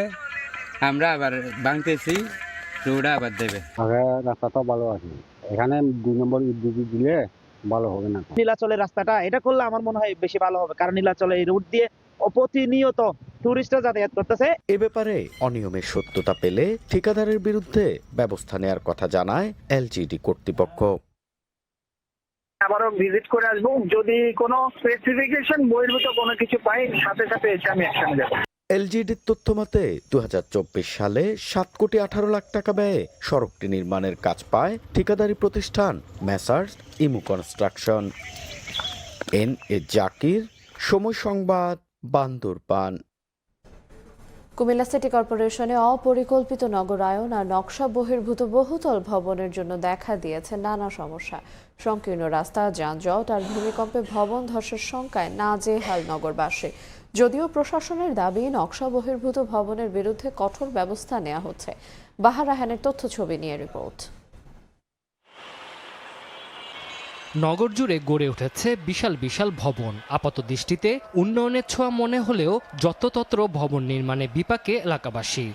Speaker 13: আমরা আবার ভাঙতেছি, রোড আবার দেবে। আগে রাস্তাটা ভালো আছে, এখানে 2 নম্বর দিলে ভালো হবে না।
Speaker 19: নীলাচলের রাস্তাটা এটা করলে আমার মনে হয় বেশি ভালো হবে, কারণ নীলাচলে এই রোড দিয়ে প্রতিনিয়ত টুরিস্টরা যাতায়াত করতেছে।
Speaker 17: এ ব্যাপারে অনিয়মের সত্যতা পেলে ঠিকাদারের বিরুদ্ধে ব্যবস্থা নেওয়ার কথা জানায় এলজিডি কর্তৃপক্ষ।
Speaker 19: আবারও ভিজিট করে আসবো, যদি কোনো স্পেসিফিকেশন বহির্ভূত কোনো কিছু পাই সাথে সাথে এসে আমি অ্যাকশনে যাব।
Speaker 17: এলজিডির তথ্য মতে 2024 সালে 7,18 লাখ টাকা ব্যয়ে সড়কটি নির্মাণের কাজ পায় ঠিকাদারি প্রতিষ্ঠান মেসার্স ইমু কনস্ট্রাকশন। এনএ জাকির, সময় সংবাদ, বান্দরবান।
Speaker 2: কুমিল্লা সিটি কর্পোরেশনে অপরিকল্পিত নগরায়ন আর নকশা বহির্ভূত বহুতল ভবনের জন্য দেখা দিয়েছে নানা সমস্যা। সংকীর্ণ রাস্তা, যানজট আর ভূমিকম্পে ভবন ধসের শঙ্কায় নাজেহাল নগরবাসী। যদিও প্রশাসনের দাবি নকশা বহির্ভূত ভবনের বিরুদ্ধে কঠোর ব্যবস্থা নেওয়া হচ্ছে। বাহার রাহানের তথ্য ছবি নিয়ে রিপোর্ট।
Speaker 20: নগর জুড়ে গড়ে উঠেছে বিশাল বিশাল ভবন। আপাত দৃষ্টিতে উন্নয়নের ছোঁয়া মনে হলেও যত্রতত্র ভবন নির্মাণে বিপাকে এলাকাবাসী।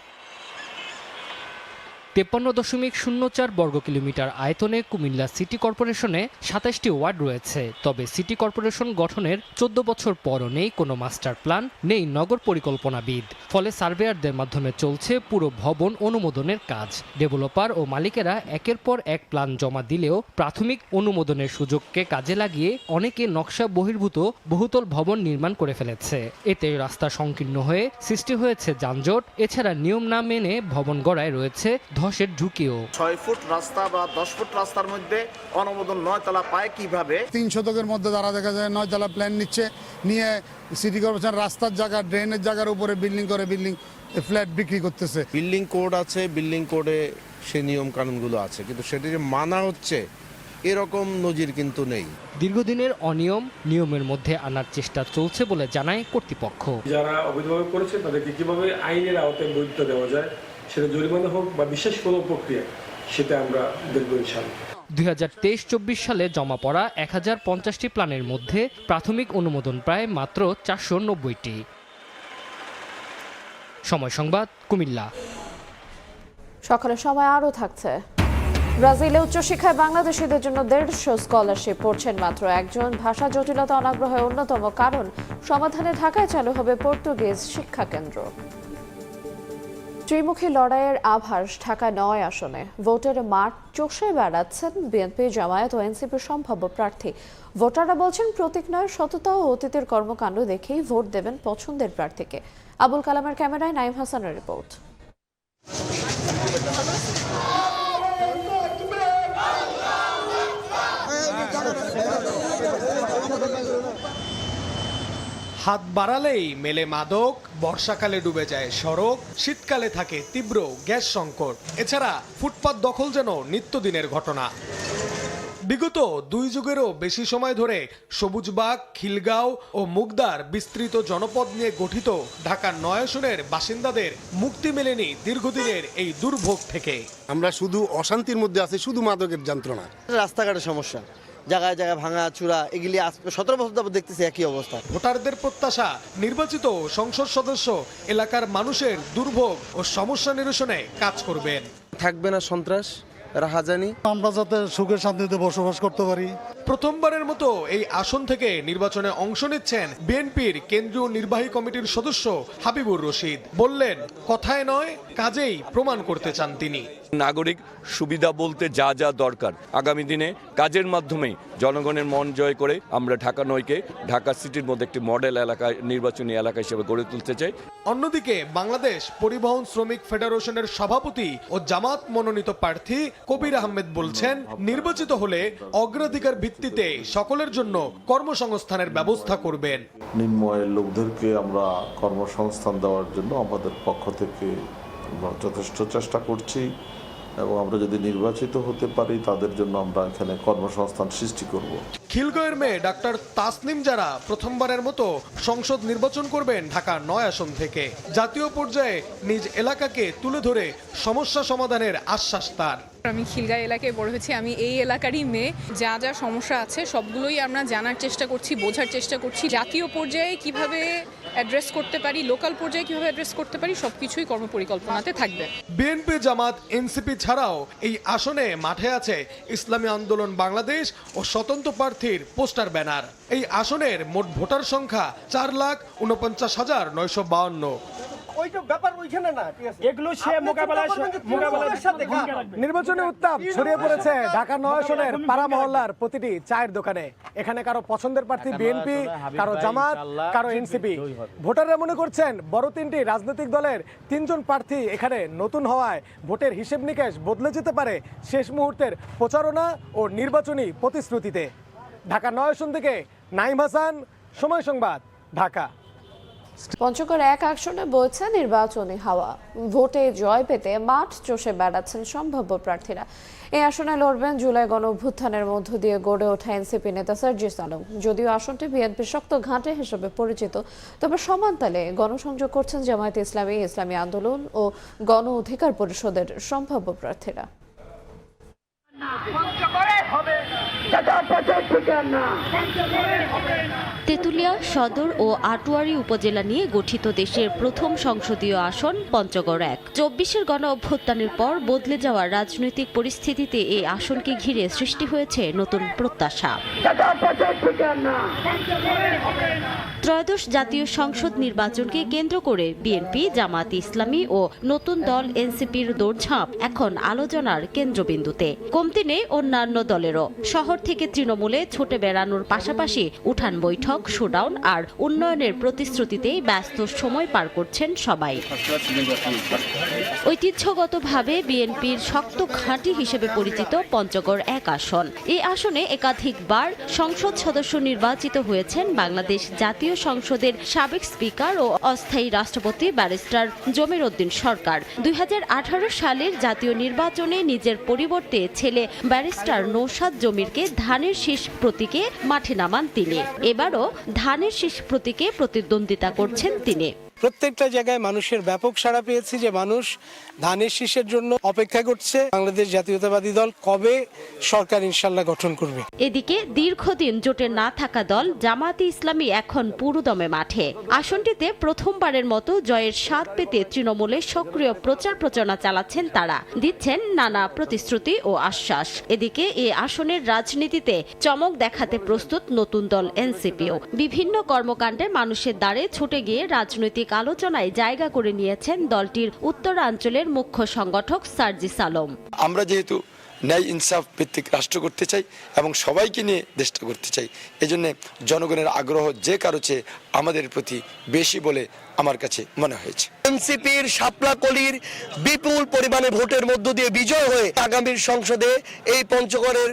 Speaker 20: 53.04 বর্গ কিলোমিটার আয়তনে কুমিল্লা সিটি কর্পোরেশনে 27টি ওয়ার্ড রয়েছে। তবে সিটি কর্পোরেশন গঠনের 14 বছর পরও নেই কোনো মাস্টার প্ল্যান, নেই নগর পরিকল্পনাবিদ। ফলে সার্ভেয়ারদের মাধ্যমে চলছে পুরো ভবন অনুমোদনের কাজ। ডেভেলপার ও মালিকেরা একের পর এক প্ল্যান জমা দিলেও প্রাথমিক অনুমোদনের সুযোগকে কাজে লাগিয়ে অনেকে নকশা বহির্ভূত বহুতল ভবন নির্মাণ করে ফেলেছে। এতে রাস্তা সংকীর্ণ হয়ে সৃষ্টি হয়েছে যানজট। এছাড়া নিয়ম না মেনে ভবন গড়ায় রয়েছে ধসের ঝুঁকিও।
Speaker 21: 6 ফুট রাস্তা বা 10 ফুট রাস্তার মধ্যে অনুমোদন 9 তলা পায় কিভাবে?
Speaker 22: 3 শতকের মধ্যে যারা দেখা যায় 9 তলা প্ল্যান নিচ্ছে, নিয়ে সিটি কর্পোরেশন রাস্তার জায়গা, ড্রেনের জায়গার উপরে বিল্ডিং করে বিল্ডিং ফ্ল্যাট বিক্রি করতেছে।
Speaker 23: বিল্ডিং কোড আছে, বিল্ডিং কোডে সে নিয়ম কানুনগুলো আছে, কিন্তু সেটা যে মানা হচ্ছে এরকম নজির কিন্তু নেই।
Speaker 20: দীর্ঘদিনের অনিয়ম নিয়মের মধ্যে আনার চেষ্টা চলছে বলে জানায় কর্তৃপক্ষ।
Speaker 24: যারা অবৈধভাবে করেছে তাদেরকে কিভাবে আইনের আওতায় বৈধতা দেওয়া যায়, সেটা জরিমানা হোক বা বিশেষ কোনো প্রক্রিয়া, সেটা আমরা দেখব ইনশাআল্লাহ।
Speaker 20: 2023-24 সালে জমা পড়া 1050টি প্ল্যানের মধ্যে প্রাথমিক অনুমোদন প্রায় মাত্র 490টি। সময় সংবাদ, কুমিল্লা।
Speaker 2: সকালের সময় আরও থাকছে। ব্রাজিলে উচ্চশিক্ষায় বাংলাদেশিদের জন্য 150 স্কলারশিপ পড়ছেন মাত্র একজন। ভাষা জটিলতা অনাগ্রহের অন্যতম কারণ। সমাধানে ঢাকায় চালু হবে পর্তুগিজ শিক্ষা কেন্দ্র। ত্রিমুখী লড়াইয়ের আভাস ঢাকা ৯ আসনে ভোটের মাঠ চষে বেড়াচ্ছেন বিএনপি, জামায়াত ও এনসিপির সম্ভাব্য প্রার্থী। ভোটাররা বলছেন প্রতীক নয়, সততা ও অতীতের কর্মকাণ্ড দেখেই ভোট দেবেন পছন্দের প্রার্থীকে। আবুল কালামের ক্যামেরায় নাইম হাসানের রিপোর্ট।
Speaker 3: হাত বাড়ালেই মেলে মাদক, বর্ষাকালে ডুবে যায় সড়ক, শীতকালে থাকে তীব্র গ্যাস সংকট। এছাড়া ফুটপাত দখল যেন নিত্যদিনের ঘটনা। বিগত 2 যুগেরও বেশি সময় ধরে সবুজবাগ, খিলগাঁও ও মুগদার বিস্তৃত জনপদ নিয়ে গঠিত ঢাকার ৯ আসনের বাসিন্দাদের মুক্তি মেলেনি দীর্ঘদিনের এই দুর্ভোগ থেকে।
Speaker 5: আমরা শুধু অশান্তির মধ্যে আছি, শুধু মাদকের যন্ত্রণা।
Speaker 6: রাস্তাঘাটের সমস্যা, জায়গায় জায়গায় ভাঙা চূড়া, এগুলি 17 বছর যাবত দেখতেছি একই অবস্থা।
Speaker 3: ভোটারদের প্রত্যাশা, নির্বাচিত সংসদ সদস্য এলাকার মানুষের দুর্ভোগ ও সমস্যা নিরসনে কাজ করবেন।
Speaker 5: থাকবে না সন্ত্রাস, রাহাজানি,
Speaker 22: আমরা যাতে সুখে শান্তিতে বসবাস করতে পারি।
Speaker 3: প্রথমবারের মতো এই আসন থেকে নির্বাচনে অংশ নিচ্ছেন বিএনপির কেন্দ্রীয় নির্বাহী কমিটির সদস্য হাবিবুর রশিদ। বললেন, কথায় নয় কাজেই প্রমাণ করতে চান তিনি।
Speaker 8: নাগরিক সুবিধা বলতে যা যা দরকার আগামী দিনে কাজের মাধ্যমে জনগণের মন জয় করে আমরা ঢাকা ৯কে ঢাকা সিটির মধ্যে একটি মডেল এলাকায়, নির্বাচনী এলাকা হিসেবে গড়ে তুলতে চাই।
Speaker 3: অন্যদিকে বাংলাদেশ পরিবহন শ্রমিক ফেডারেশনের সভাপতি ও জামাত মনোনীত প্রার্থী কবির আহমেদ বলছেন, নির্বাচিত হলে অগ্রাধিকার ভিত্তিতে সকলের জন্য কর্মসংস্থানের ব্যবস্থা করবেন।
Speaker 25: নিম্ন আয়ের লোকদেরকে আমরা কর্মসংস্থান দেওয়ার জন্য আমাদের পক্ষ থেকে যথেষ্ট চেষ্টা করছি এবং আমরা যদি নির্বাচিত হতে পারি তাদের জন্য আমরা এখানে কর্মসংস্থান সৃষ্টি করব।
Speaker 3: খিলগাঁওয়ের মেয়ে ডাক্তার তাসনিম যারা প্রথমবারের মতো সংসদ নির্বাচন করবেন ঢাকা ৯ আসন থেকে। জাতীয় পর্যায়ে নিজ এলাকাকে তুলে ধরে সমস্যা সমাধানের আশ্বাস তার।
Speaker 26: আমি খিলগাঁও এলাকায় বড় হয়েছি, আমি এই এলাকারই মেয়ে। যা যা সমস্যা আছে সবগুলোই আমরা জানার চেষ্টা করছি, বোঝার চেষ্টা করছি। জাতীয় পর্যায়ে কিভাবে অ্যাড্রেস করতে পারি, লোকাল পর্যায়ে কিভাবে অ্যাড্রেস করতে পারি, সবকিছুই কর্মপরিকল্পনাতে থাকবে।
Speaker 3: বিএনপি, জামাত, এনসিপি ছাড়াও এই আসনে মাঠে আছে ইসলামী আন্দোলন বাংলাদেশ ও স্বতন্ত্র প্রার্থীর পোস্টার ব্যানার। এই আসনের মোট ভোটার সংখ্যা 4,49,952।
Speaker 27: নির্বাচনী উত্তাপ ছড়িয়ে পড়েছে ঢাকা ৯ আসনের পাড়া মহল্লার প্রতিটি চায়ের দোকানে। এখানে কারো পছন্দের প্রার্থী বিএনপি, কারো জামাত, কারো এনসিপি। ভোটাররা মনে করছেন বড় 3টি রাজনৈতিক দলের 3 জন প্রার্থী এখানে নতুন হওয়ায় ভোটের হিসেব নিকেশ বদলে যেতে পারে শেষ মুহূর্তের প্রচারণা ও নির্বাচনী প্রতিশ্রুতিতে। ঢাকা ৯ আসন থেকে নাইম হাসান, সময় সংবাদ, ঢাকা।
Speaker 2: পঞ্চগড় 1 আসনে বইছে নির্বাচনী হাওয়া। ভোটে জয় পেতে মাঠ চষে বেড়াচ্ছেন সম্ভাব্য প্রার্থীরা। এই আসনে লড়বেন জুলাই গণ অভ্যুত্থানের মধ্য দিয়ে গড়ে ওঠা এনসিপি নেতা সার্জিস আলম। যদিও আসনটি বিএনপির শক্ত ঘাঁটে হিসেবে পরিচিত, তবে সমান তালে গণসংযোগ করছেন জামায়াতে ইসলামী, ইসলামী আন্দোলন ও গণ অধিকার পরিষদের সম্ভাব্য প্রার্থীরা।
Speaker 28: তেঁতুলিয়া সদর ও আটোয়ারী উপজেলা নিয়ে গঠিত দেশের প্রথম সংসদীয় আসন পঞ্চগড় 1। 24-এর গণ অভ্যুত্থানের পর বদলে যাওয়া রাজনৈতিক পরিস্থিতিতে এই আসনকে ঘিরে সৃষ্টি হয়েছে নতুন প্রত্যাশা। ত্রয়োদশ জাতীয় সংসদ নির্বাচনকে কেন্দ্র করে বিএনপি, জামাত ইসলামী ও নতুন দল এনসিপির দৌড়ঝাঁপ এখন আলোচনার কেন্দ্রবিন্দুতে। কমতি নেই অন্যান্য দলেরও। শহর থেকে তৃণমূলে ছুটে বেড়ানোর পাশাপাশি উঠান বৈঠক, শোডাউন আর উন্নয়নের প্রতিশ্রুতিতেই ব্যস্ত সময় পার করছেন সবাই। ঐতিহ্যগতভাবে বিএনপির শক্ত ঘাঁটি হিসেবে পরিচিত পঞ্চগড় 1 আসন। এই আসনে একাধিকবার সংসদ সদস্য নির্বাচিত হয়েছেন বাংলাদেশ জাতীয় সংসদের সাবেক স্পিকার ও অস্থায়ী রাষ্ট্রপতি ব্যারিস্টার জমির উদ্দিন সরকার। 2018 সালের জাতীয় নির্বাচনে নিজের পরিবর্তে ছেলে ব্যারিস্টার নৌশাদ জমিরকে ধানের শীষ প্রতীকে মাঠে নামান তিনি। এবারও ধানের শীষ প্রতীকে প্রতিদ্বন্দ্বিতা করছেন তিনি।
Speaker 27: প্রত্যেকটা জায়গায় মানুষের ব্যাপক সাড়া পেয়েছি যে মানুষ ধানের শীষের জন্য অপেক্ষা করছে। বাংলাদেশ জাতীয়তাবাদী দল কবে সরকার ইনশাল্লাহ গঠন করবে।
Speaker 28: এদিকে দীর্ঘদিন জোটে না থাকা দল জামায়াতে ইসলামী এখন পুরোদমে মাঠে। আসনটিতে প্রথমবারের মতো জয়ের স্বাদ পেতে তৃণমূলে সক্রিয় প্রচার প্রচারণা চালাচ্ছেন তারা, দিচ্ছেন নানা প্রতিশ্রুতি ও আশ্বাস। এদিকে এই আসনের রাজনীতিতে চমক দেখাতে প্রস্তুত নতুন দল এনসিপিও। বিভিন্ন কর্মকাণ্ডে মানুষের দ্বারে ছুটে গিয়ে রাজনৈতিক আলোচনায় জায়গা করে নিয়েছেন দলটির উত্তরাঞ্চলের মুখ্য সংগঠক সার্জিস আলম।
Speaker 1: আমরা যেহেতু ন্যায় ইনসাফ ভিত্তিক রাষ্ট্র করতে চাই এবং সবাইকে নিয়ে দেশটা করতে চাই, এজন্য জনগণের আগ্রহ যে কারো চেয়ে আমাদের প্রতি বেশি বলে আমার কাছে মনে হয়েছে।
Speaker 4: এনসিপির শাপলা কলির বিপুল পরিমাণে ভোটের মধ্য দিয়ে বিজয় হয়ে আগামীর সংসদে এই পঞ্চগড়ের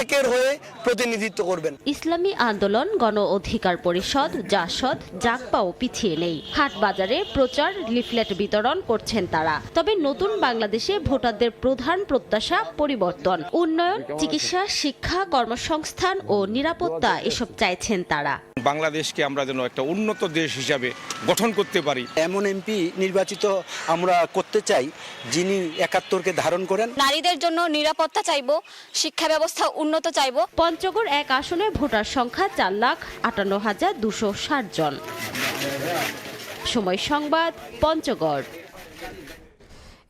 Speaker 4: একের হয়ে প্রতিনিধিত্ব করবেন।
Speaker 28: ইসলামী আন্দোলন, গণ অধিকার পরিষদ, জাসদ, জাগপাও পিছিয়ে নেই। হাট বাজারে প্রচার, লিফলেট বিতরণ করছেন তারা। তবে নতুন বাংলাদেশে ভোটারদের প্রধান প্রত্যাশা পরিবর্তন, উন্নয়ন, চিকিৎসা, শিক্ষা, কর্মসংস্থান ও নিরাপত্তা এসব চাইছেন তারা।
Speaker 7: বাংলাদেশকে আমরা যেন একটা উন্নত দেশ হিসাবে গঠন করতে পারি।
Speaker 4: এমন এমপি নির্বাচিত আমরা করতে চাই যিনি ৭১কে ধারণ করেন।
Speaker 28: নারীদের জন্য নিরাপত্তা চাইব, শিক্ষা ব্যবস্থা উন্নত চাইব। পঞ্চগড় 1 আসনে ভোটার সংখ্যা 4,58,260 জন। সময় সংবাদ, পঞ্চগড়।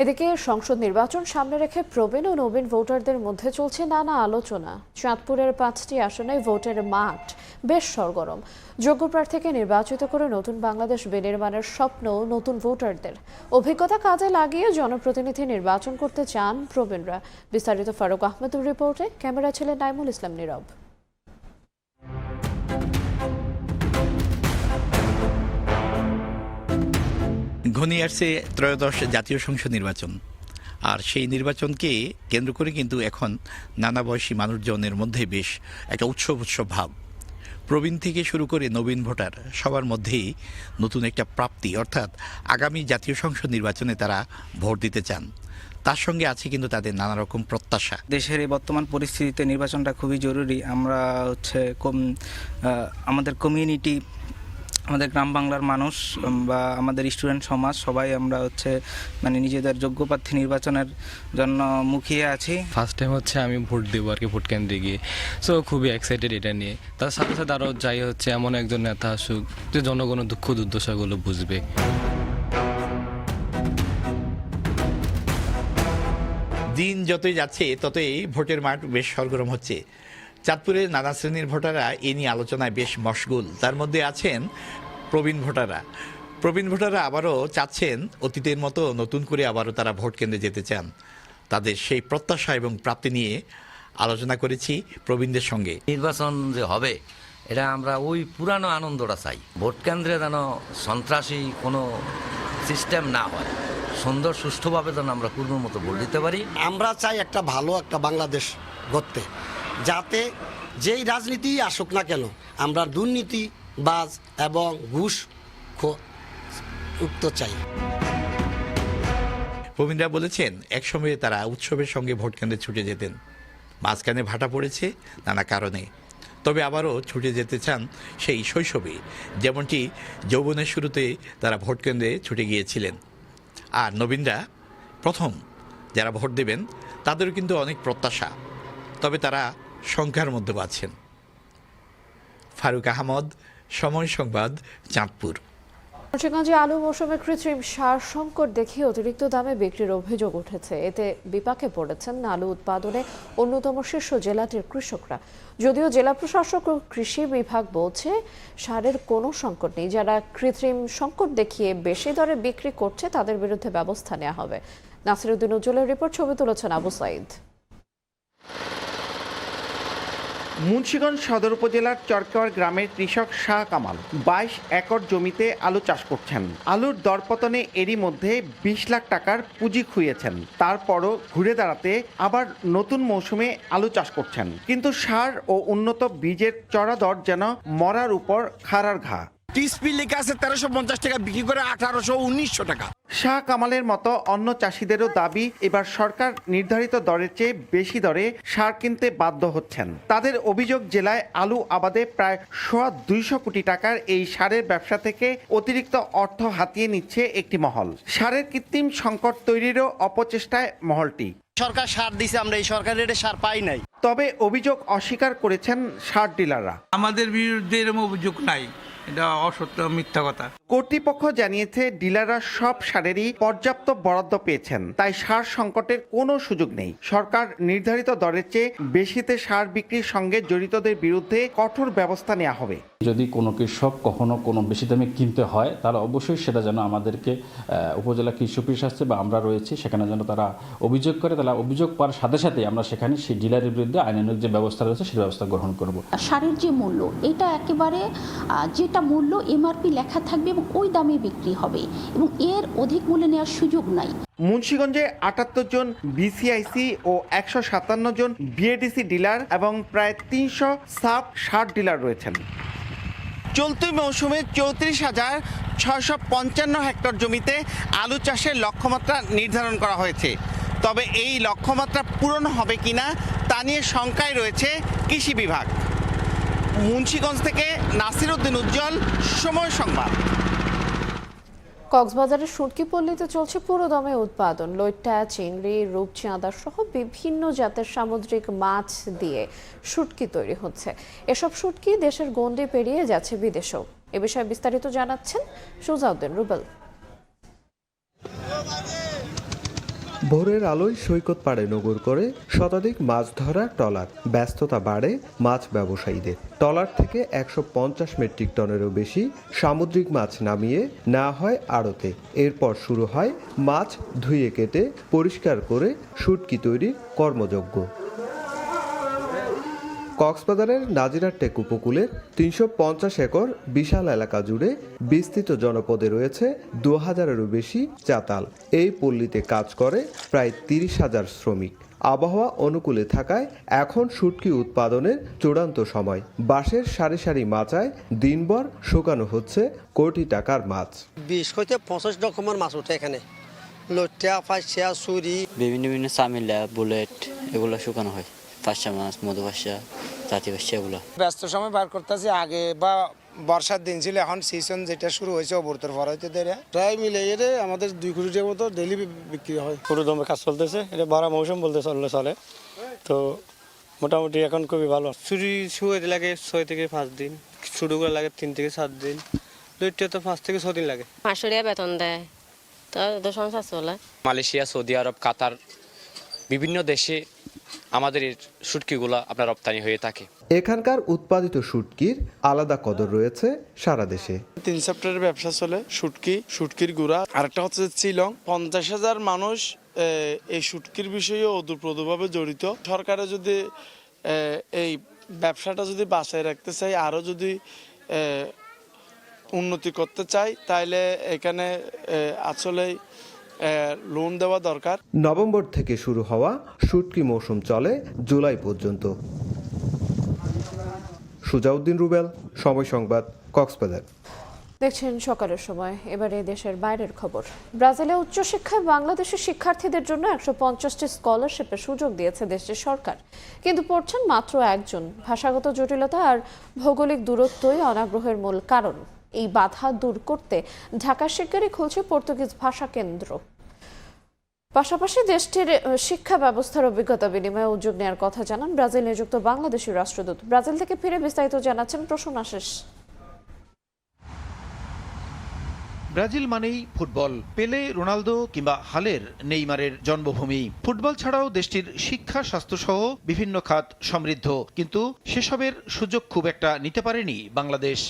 Speaker 2: এদিকে সংসদ নির্বাচন সামনে রেখে প্রবীণ ও নবীন ভোটারদের মধ্যে চলছে নানা আলোচনা। চাঁদপুরের 5টি আসনে ভোটের মাঠ বেশ সরগরম। যোগ্য প্রার্থীকে নির্বাচিত করে নতুন বাংলাদেশ বিনির্মাণের স্বপ্ন নতুন ভোটারদের। অভিজ্ঞতা কাজে লাগিয়ে জনপ্রতিনিধি নির্বাচন করতে চান প্রবীণরা। বিস্তারিত ফারুক আহমেদের রিপোর্টে, ক্যামেরা ছিলেন নাইমুল ইসলাম নীরব।
Speaker 9: ঘনিয়ে আসছে ত্রয়োদশ জাতীয় সংসদ নির্বাচন, আর সেই নির্বাচনকে কেন্দ্র করে কিন্তু এখন নানা বয়সী মানুষজনের মধ্যে বেশ একটা উৎসব ভাব। প্রবীণ থেকে শুরু করে নবীন ভোটার সবার মধ্যেই নতুন একটা প্রাপ্তি, অর্থাৎ আগামী জাতীয় সংসদ নির্বাচনে তারা ভোট দিতে চান। তার সঙ্গে আছে কিন্তু তাদের নানা রকম প্রত্যাশা।
Speaker 10: দেশের এই বর্তমান পরিস্থিতিতে নির্বাচনটা খুবই জরুরি। আমরা আমাদের কমিউনিটি, আমাদের গ্রাম বাংলার মানুষ বা আমাদের স্টুডেন্ট সমাজ সবাই আমরা নিজেদের যোগ্য প্রার্থী নির্বাচনের জন্য মুখিয়ে আছি।
Speaker 11: ফার্স্ট টাইম আমি ভোট দেবো আর কি, ভোট কেন্দ্রে গিয়ে। সো খুবই এক্সাইটেড এটা নিয়ে। তার সাথে সাথে আরও চাই এমন একজন নেতা আসুক যে জনগণের দুঃখ দুর্দশাগুলো বুঝবে।
Speaker 9: দিন যতই যাচ্ছে ততই ভোটের মাঠ বেশ সরগরম হচ্ছে। চাঁদপুরের নানা শ্রেণীর ভোটাররা এ নিয়ে আলোচনায় বেশ মশগুল। তার মধ্যে আছেন প্রবীণ ভোটাররা। প্রবীণ ভোটাররা আবারও চাচ্ছেন অতীতের মতো নতুন করে আবারও তারা ভোট কেন্দ্রে যেতে চান। তাদের সেই প্রত্যাশা এবং প্রাপ্তি নিয়ে আলোচনা করেছি প্রবীণদের সঙ্গে।
Speaker 12: নির্বাচন যে হবে এটা আমরা ওই পুরানো আনন্দটা চাই। ভোট কেন্দ্রে যেন সন্ত্রাসী কোনো সিস্টেম না হয়, সুন্দর সুষ্ঠুভাবে যেন আমরা পূর্ণ মতো ভোট দিতে পারি।
Speaker 4: আমরা চাই একটা ভালো একটা বাংলাদেশ গড়তে, যাতে যেই রাজনীতি আসুক না কেন আমরা দুর্নীতিবাজ এবং ঘুষ মুক্ত চাই।
Speaker 9: প্রবীণরা বলেছেন একসময়ে তারা উৎসবের সঙ্গে ভোট কেন্দ্রে ছুটে যেতেন, মাঝখানে ভাটা পড়েছে নানা কারণে। তবে আবারও ছুটে যেতে চান সেই শৈশবে, যেমনটি যৌবনের শুরুতে তারা ভোট কেন্দ্রে ছুটে গিয়েছিলেন। আর নবীনরা প্রথম যারা ভোট দেবেন তাদেরও কিন্তু অনেক প্রত্যাশা, তবে তারা সংখ্যার মধ্যে পাচ্ছেন। ফারুক আহমদ, সময় সংবাদ, চাঁদপুর।
Speaker 2: মুন্সিগঞ্জে আলু মৌসুমে কৃত্রিম সার সংকট দেখে অতিরিক্ত দামে বিক্রির অভিযোগ উঠেছে। এতে বিপাকে পড়েছেন আলু উৎপাদনে অন্যতম শীর্ষ জেলাটির কৃষকরা। যদিও জেলা প্রশাসক ও কৃষি বিভাগ বলছে সারের কোনো সংকট নেই। যারা কৃত্রিম সংকট দেখিয়ে বেশি দরে বিক্রি করছে তাদের বিরুদ্ধে ব্যবস্থা নেওয়া হবে। নাসিরউদ্দিন উজ্জ্বলের রিপোর্ট, ছবি তুলেছেন আবু সাইদ।
Speaker 15: মুন্সিগঞ্জ সদর উপজেলার চরকাওয়ার গ্রামের কৃষক শাহ কামাল 22 একর জমিতে আলু চাষ করছেন। আলুর দরপতনে এরই মধ্যে 20 লাখ টাকার পুঁজি খুইয়েছেন। তারপরও ঘুরে দাঁড়াতে আবার নতুন মৌসুমে আলু চাষ করছেন, কিন্তু সার ও উন্নত বীজের চড়া দর যেন মরার উপর খাড়ার ঘা।
Speaker 7: টিএসপি লেখা আছে 1350 টাকা, বিক্রি করে 1800-1900 টাকা।
Speaker 15: শাহ কামালের মতো অন্য চাষিদেরও দাবি এবার সরকার নির্ধারিত দরের চেয়ে বেশি দরে সার কিনতে বাধ্য হচ্ছেন। তাদের অভিযোগ জেলায় আলু আবাদে প্রায় 200 কোটি টাকার এই সারের ব্যবসা থেকে অতিরিক্ত অর্থ হাতিয়ে নিচ্ছে একটি মহল। সারের কৃত্রিম সংকট তৈরিরও অপচেষ্টায় মহলটি।
Speaker 4: সরকার সার দিছে, আমরা এই সরকারের রেটে সার পাই নাই।
Speaker 15: তবে অভিযোগ অস্বীকার করেছেন সার ডিলাররা।
Speaker 10: আমাদের বিরুদ্ধে এরকম অভিযোগ নাই, এটা অসত্য, মিথ্যা কথা।
Speaker 15: কর্তৃপক্ষ জানিয়েছে ডিলাররা সব সারেরই পর্যাপ্ত বরাদ্দ পেয়েছেন, তাই সার সংকটের কোনো সুযোগ নেই। সরকার নির্ধারিত দরের চেয়ে বেশিতে সার বিক্রির সঙ্গে জড়িতদের বিরুদ্ধে কঠোর ব্যবস্থা নেওয়া হবে।
Speaker 13: যদি কোনো কৃষক কখনো কোনো বেশি দামে কিনতে হয় তাহলে অবশ্যই সেটা যেন আমাদেরকে উপজেলা কৃষি অফিস আসছে বা আমরা রয়েছি সেখানে যেন তারা অভিযোগ করে, তাহলে অভিযোগ করার সাথে সাথে আমরা সেখানে সেই ডিলারের বিরুদ্ধে আইনানুগ যে ব্যবস্থা রয়েছে সেই ব্যবস্থা গ্রহণ করব।
Speaker 14: সারের যে মূল্য এটা একেবারে যেটা মূল্য এমআরপি লেখা থাকবে এবং ওই দামে বিক্রি হবে এবং এর অধিক মূল্যে নেওয়ার সুযোগ নাই।
Speaker 15: মুন্সিগঞ্জে ৭৮ জন বিসিআইসি ও ১৫৭ জন বিএডিসি ডিলার এবং প্রায় ৩০০ সাব সার ডিলার রয়েছেন। চলতি মৌসুমে ৩৪,৬৫৫ হেক্টর জমিতে আলু চাষের লক্ষ্যমাত্রা নির্ধারণ করা হয়েছে। তবে এই লক্ষ্যমাত্রা পূরণ হবে কিনা তা নিয়ে শঙ্কায় রয়েছে কৃষি বিভাগ। মুন্সিগঞ্জ থেকে নাসির উদ্দিন উজ্জ্বল, সময় সংবাদ।
Speaker 2: কক্সবাজারের শুটকিপল্লীতে চলছে পুরোদমে উৎপাদন। লইট্টা, চিংড়ি, রূপচাঁদা সহ বিভিন্ন জাতের সামুদ্রিক মাছ দিয়ে শুটকি তৈরি হচ্ছে। এসব শুটকি দেশের গণ্ডি পেরিয়ে যাচ্ছে বিদেশেও। এ বিষয়ে বিস্তারিত জানাচ্ছেন সুজাউদ্দিন রুবেল।
Speaker 16: ভোরের আলোয় সৈকত পাড়ে নগর করে শতাধিক মাছ ধরা ট্রলার। ব্যস্ততা বাড়ে মাছ ব্যবসায়ীদের। ট্রলার থেকে ১৫০ মেট্রিক টনেরও বেশি সামুদ্রিক মাছ নামিয়ে নেওয়া হয় আড়তে। এরপর শুরু হয় মাছ ধুয়ে কেটে পরিষ্কার করে শুটকি তৈরির কর্মযজ্ঞ। কক্সবাজারের নাজিরাটেক উপকূলের ৩৫০ একর বিশাল এলাকা জুড়ে বিস্তৃত জনপদে রয়েছে ২,০০০-এরও বেশি চাতাল। এই পল্লীতে কাজ করে প্রায় ৩০,০০০ শ্রমিক। আবহাওয়া অনুকূলে থাকায় এখন শুটকি উৎপাদনের চূড়ান্ত সময়। বাঁশের সারি সারি মাচায় দিনভর শুকানো হচ্ছে কোটি টাকার মাছ।
Speaker 6: ২০ থেকে ৫০ রকমের মাছ ওঠে এখানে। লইট্টা, ফাঁসিয়া, সুরি,
Speaker 17: বিভিন্ন চামিলা, বুলেট এগুলো শুকানো হয়। ফাঁসা মাছ, মধু ফাঁসা, জাতি ফাঁসা এগুলো।
Speaker 18: ব্যস্ত সময় বার করতেছি। আগে বা বর্ষার দিন ছিল, এখন সিজন যেটা শুরু হয়েছে অবর্তর পর হইতে দেয় প্রায় মিলে এর আমাদের 2 কোটি টাকার মতো ডেইলি বিক্রি হয়।
Speaker 19: পুরো দমে কাজ চলতেছে, এটা 12 মৌসুম বলতে চলে। তো মোটামুটি এখন খুবই ভালো।
Speaker 21: ছুরি শুয়ে লাগে 6 থেকে 5 দিন, শুরুগুলো লাগে 3 থেকে 7 দিন, লইট্টা তো 5 থেকে 6 দিন লাগে।
Speaker 23: 500 টাকা বেতন দেয়, তো সংসার চলে।
Speaker 29: মালয়েশিয়া, সৌদি আরব, কাতার বিভিন্ন দেশে আমাদের এই শুটকিগুলো আপনার রপ্তানি হয়ে থাকে।
Speaker 16: এখানকার উৎপাদিত শুটকির আলাদা কদর রয়েছে সারা দেশে।
Speaker 18: 3 সেক্টরের ব্যবসা চলে, শুটকির গুঁড়া। আরেকটা হচ্ছে চিলং। 50,000 মানুষ এই শুটকির বিষয়ে ওতপ্রোতভাবে জড়িত। সরকারে যদি এই ব্যবসাটা যদি বাঁচায় রাখতে চাই, আরও যদি উন্নতি করতে চাই, তাইলে এখানে আসলে লোন দেওয়া দরকার।
Speaker 16: নভেম্বর থেকে শুরু হওয়া শুটকি মৌসুম চলে জুলাই পর্যন্ত। সুজাউদ্দিন রুবেল, সময় সংবাদ, কক্সবাজার।
Speaker 2: দেখছেন সকালের সময়। এবারে দেশের বাইরের খবর। ব্রাজিলে উচ্চশিক্ষায় বাংলাদেশের শিক্ষার্থীদের জন্য 150টি স্কলারশিপের সুযোগ দিয়েছে দেশটির সরকার, কিন্তু পড়ছেন মাত্র একজন। ভাষাগত জটিলতা আর ভৌগোলিক দূরত্বই অনাগ্রহের মূল কারণ। এই বাধা দূর করতে ঢাকার শিগগিরই খুলছে পর্তুগিজ ভাষা কেন্দ্র। পাশাপাশি দেশটির শিক্ষা ব্যবস্থার অভিজ্ঞতা বিনিময়ে উদ্যোগ নেওয়ার কথা জানান ব্রাজিল নিযুক্ত বাংলাদেশি রাষ্ট্রদূত। ব্রাজিল থেকে ফিরে বিস্তারিত জানাচ্ছেন প্রসূন আশিস।
Speaker 30: ব্রাজিল মানেই ফুটবল। পেলে, রোনালদো কিংবা হালের নেইমারের জন্মভূমি। ফুটবল ছাড়াও দেশটির শিক্ষা, স্বাস্থ্যসহ বিভিন্ন খাত সমৃদ্ধ, কিন্তু সেসবের সুযোগ খুব একটা নিতে পারেনি বাংলাদেশ।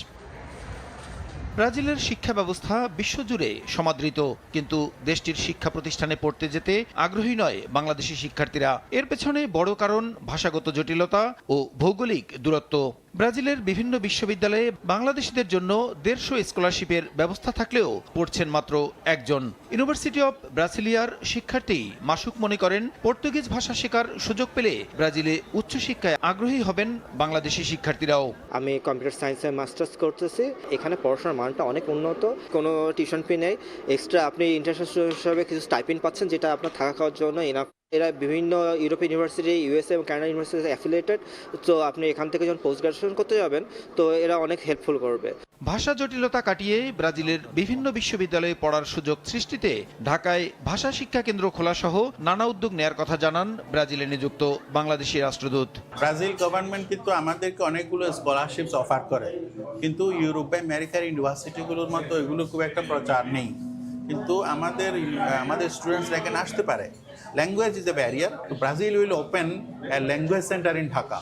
Speaker 30: ব্রাজিলের শিক্ষা ব্যবস্থা বিশ্বজুড়ে সমাদৃত, কিন্তু দেশটির শিক্ষা প্রতিষ্ঠানে পড়তে যেতে আগ্রহী নয় বাংলাদেশি শিক্ষার্থীরা। এর পেছনে বড় কারণ ভাষাগত জটিলতা ও ভৌগোলিক দূরত্ব। ব্রাজিলের বিভিন্ন বিশ্ববিদ্যালয়ে বাংলাদেশিদের জন্য 150 স্কলারশিপের ব্যবস্থা থাকলেও পড়ছেন মাত্র একজন। ইউনিভার্সিটি অব ব্রাসিলিয়ার শিক্ষার্থী মাসুক মনে করেন, পর্তুগিজ ভাষা শেখার সুযোগ পেলে ব্রাজিলে উচ্চশিক্ষায় আগ্রহী হবেন বাংলাদেশি শিক্ষার্থীরাও।
Speaker 31: আমি কম্পিউটার সায়েন্সে মাস্টার্স করতেছি। এখানে পড়াশোনার মানটা অনেক উন্নত। কোনো টিউশন ফি নেই, এক্সট্রা আপনি ইন্টারন্যাশনাল হিসাবে কিছু স্টাইপেন্ড পাচ্ছেন, যেটা আপনার থাকা খাওয়ার জন্য এনাফ। এরা বিভিন্ন ইউরোপিয়ান ইউনিভার্সিটি, ইউএসএ এবং কানাডা ইউনিভার্সিটি অ্যাফিলিয়েটেড। তো আপনি এখান থেকে যখন পোস্ট গ্রাজুয়েশন করতে যাবেন, তো এরা অনেক হেল্পফুল করবে।
Speaker 30: ভাষা জটিলতা কাটিয়ে ব্রাজিলের বিভিন্ন বিশ্ববিদ্যালয়ে পড়ার সুযোগ সৃষ্টিতে ঢাকায় ভাষা শিক্ষা কেন্দ্র খোলা সহ নানা উদ্যোগ নেয়ার কথা জানান ব্রাজিলে নিযুক্ত বাংলাদেশি রাষ্ট্রদূত।
Speaker 32: ব্রাজিল গভর্নমেন্ট কিন্তু আমাদেরকে অনেকগুলো স্কলারশিপস অফার করে, কিন্তু ইউরোপে আমেরিকার ইউনিভার্সিটিগুলোর মতো এগুলো খুব একটা প্রচার নেই। কিন্তু আমাদের স্টুডেন্টসরা এখানে আসতে পারে। Language is a barrier. তো Brazil will open a language centre in Dhaka.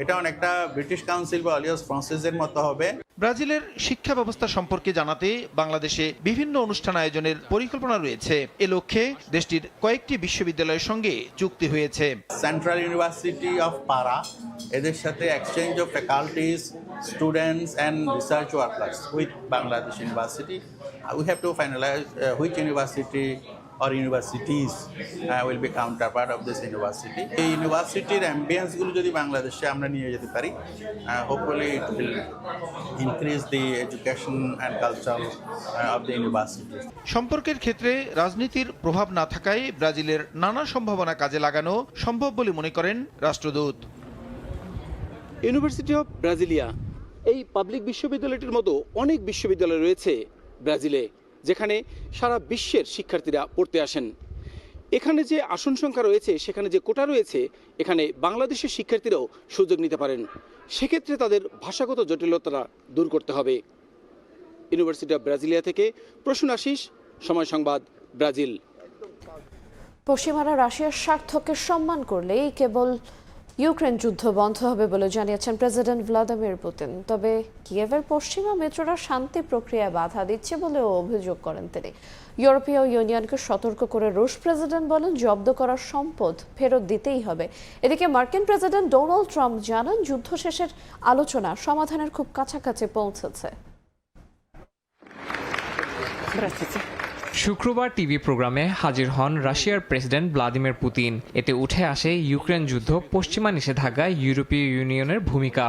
Speaker 32: এটা অনেকটা ব্রিটিশ কাউন্সিল বা অলিয়াস ফ্রান্সিসের মতো হবে।
Speaker 30: ব্রাজিলের শিক্ষা ব্যবস্থা সম্পর্কে জানাতে বাংলাদেশে বিভিন্ন অনুষ্ঠান আয়োজনের পরিকল্পনা রয়েছে। এ লক্ষ্যে দেশটির কয়েকটি বিশ্ববিদ্যালয়ের সঙ্গে চুক্তি হয়েছে।
Speaker 32: সেন্ট্রাল ইউনিভার্সিটি অফ পারা এদের সাথে exchange of faculties, students and research workers with Bangladesh university. We have to finalise which university or universities will be counterpart of this university. এই ইউনিভার্সিটির অ্যাম্বিয়েন্সগুলো যদি বাংলাদেশে আমরা নিয়ে যেতে পারি, hopefully it will increase the education and culture of the university.
Speaker 30: সম্পর্কের ক্ষেত্রে রাজনীতির প্রভাব না থাকায় ব্রাজিলের নানা সম্ভাবনা কাজে লাগানো সম্ভব বলে মনে করেন রাষ্ট্রদূত।
Speaker 1: ইউনিভার্সিটি অফ ব্রাজিলিয়া এই পাবলিক বিশ্ববিদ্যালয়টির মতো অনেক বিশ্ববিদ্যালয় রয়েছে ব্রাজিলে, যেখানে সারা বিশ্বের শিক্ষার্থীরা পড়তে আসেন। এখানে যে আসন সংখ্যা রয়েছে, সেখানে যে কোটা রয়েছে, এখানে বাংলাদেশের শিক্ষার্থীরাও সুযোগ নিতে পারেন। সেক্ষেত্রে তাদের ভাষাগত জটিলতা দূর করতে হবে। ইউনিভার্সিটি অফ ব্রাজিলিয়া থেকে প্রসূন আশিস, সময় সংবাদ, ব্রাজিল।
Speaker 2: পশ্চিমারা রাশিয়ার স্বার্থকে সম্মান করলেই কেবল ইউক্রেন যুদ্ধ বন্ধ হবে বলে জানিয়েছেন প্রেসিডেন্ট ভ্লাদিমির পুতিন। তবে কিয়েভের পশ্চিমা মিত্ররা শান্তি প্রক্রিয়ায় বাধা দিচ্ছে বলেও অভিযোগ করেন তিনি। ইউরোপীয় ইউনিয়নকে সতর্ক করে রুশ প্রেসিডেন্ট বলেন জব্দ করা সম্পদ ফেরত দিতেই হবে। এদিকে মার্কিন প্রেসিডেন্ট ডোনাল্ড ট্রাম্প জানান যুদ্ধ শেষের আলোচনা সমাধানের খুব কাছাকাছি পৌঁছেছে।
Speaker 3: শুক্রবার টিভি প্রোগ্রামে হাজির হন রাশিয়ার প্রেসিডেন্ট ভ্লাদিমির পুতিন। এতে উঠে আসে ইউক্রেন যুদ্ধ, পশ্চিমা নিষেধাজ্ঞায় ইউরোপীয় ইউনিয়নের ভূমিকা।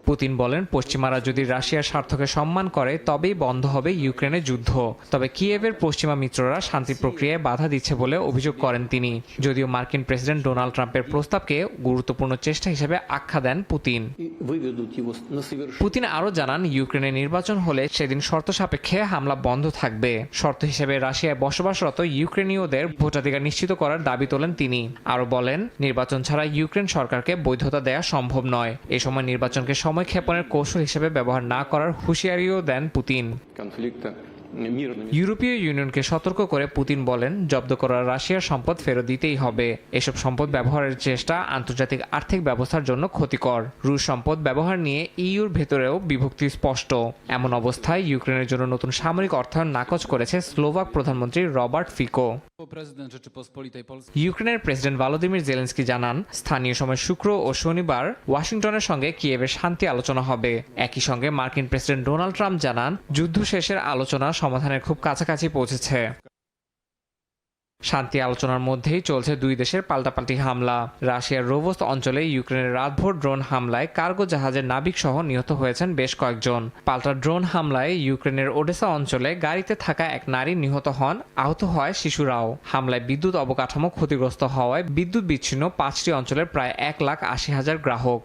Speaker 3: পুতিন বলেন পশ্চিমারা যদি রাশিয়ার স্বার্থকে সম্মান করে তবেই বন্ধ হবে ইউক্রেনের যুদ্ধ। তবে কিয়েভের পশ্চিমা মিত্ররা শান্তি প্রক্রিয়ায় বাধা দিচ্ছে বলে অভিযোগ করেন তিনি। যদিও মার্কিন প্রেসিডেন্ট ডোনাল্ড ট্রাম্পের প্রস্তাবকে গুরুত্বপূর্ণ চেষ্টা হিসেবে আখ্যা দেন পুতিন। পুতিন আরও জানান ইউক্রেনের নির্বাচন হলে সেদিন শর্ত সাপেক্ষে হামলা বন্ধ থাকবে। শর্ত হিসেবে রাশিয়ায় বসবাসরত ইউক্রেনীয়দের ভোটাধিকার নিশ্চিত করার দাবি তোলেন তিনি। আরও বলেন নির্বাচন ছাড়া ইউক্রেন সরকারকে বৈধতা দেওয়া সম্ভব নয়। এ সময় নির্বাচনকে সময় ক্ষেপণের কৌশল হিসেবে ব্যবহার না করার হুঁশিয়ারিও দেন পুতিন। ইউরোপীয় ইউনিয়নকে সতর্ক করে পুতিন বলেন জব্দ করা রাশিয়ার সম্পদ ফেরত দিতেই হবে। এসব সম্পদ ব্যবহারের চেষ্টা আন্তর্জাতিক আর্থিক ব্যবস্থার জন্য ক্ষতিকর। রুশ সম্পদ ব্যবহার নিয়ে ইইউর ভেতরেও বিভক্তি স্পষ্ট। এমন অবস্থায় ইউক্রেনের জন্য নতুন সামরিক অর্থায়ন নাকচ করেছে স্লোভাক প্রধানমন্ত্রী রবার্ট ফিকো। ইউক্রেনের প্রেসিডেন্ট ভলোদিমির জেলেনস্কি জানান স্থানীয় সময় শুক্র ও শনিবার ওয়াশিংটনের সঙ্গে কিয়েভের শান্তি আলোচনা হবে। একই সঙ্গে মার্কিন প্রেসিডেন্ট ডোনাল্ড ট্রাম্প জানান যুদ্ধ শেষের আলোচনা সমাধানের খুব কাছাকাছি পৌঁছেছে। শান্তি আলোচনার মধ্যেই চলছে দুই দেশের পাল্টাপাল্টি হামলা। রাশিয়ার রোভস্ত অঞ্চলে ইউক্রেনের রাতভর ড্রোন হামলায় কার্গো জাহাজের নাবিক সহ নিহত হয়েছেন বেশ কয়েকজন। পাল্টা ড্রোন হামলায় ইউক্রেনের ওডেসা অঞ্চলে গাড়িতে থাকা এক নারী নিহত হন, আহত হয় শিশুরাও। হামলায় বিদ্যুৎ অবকাঠামো ক্ষতিগ্রস্ত হওয়ায় বিদ্যুৎ বিচ্ছিন্ন 5টি অঞ্চলের প্রায় 1,80,000 গ্রাহক।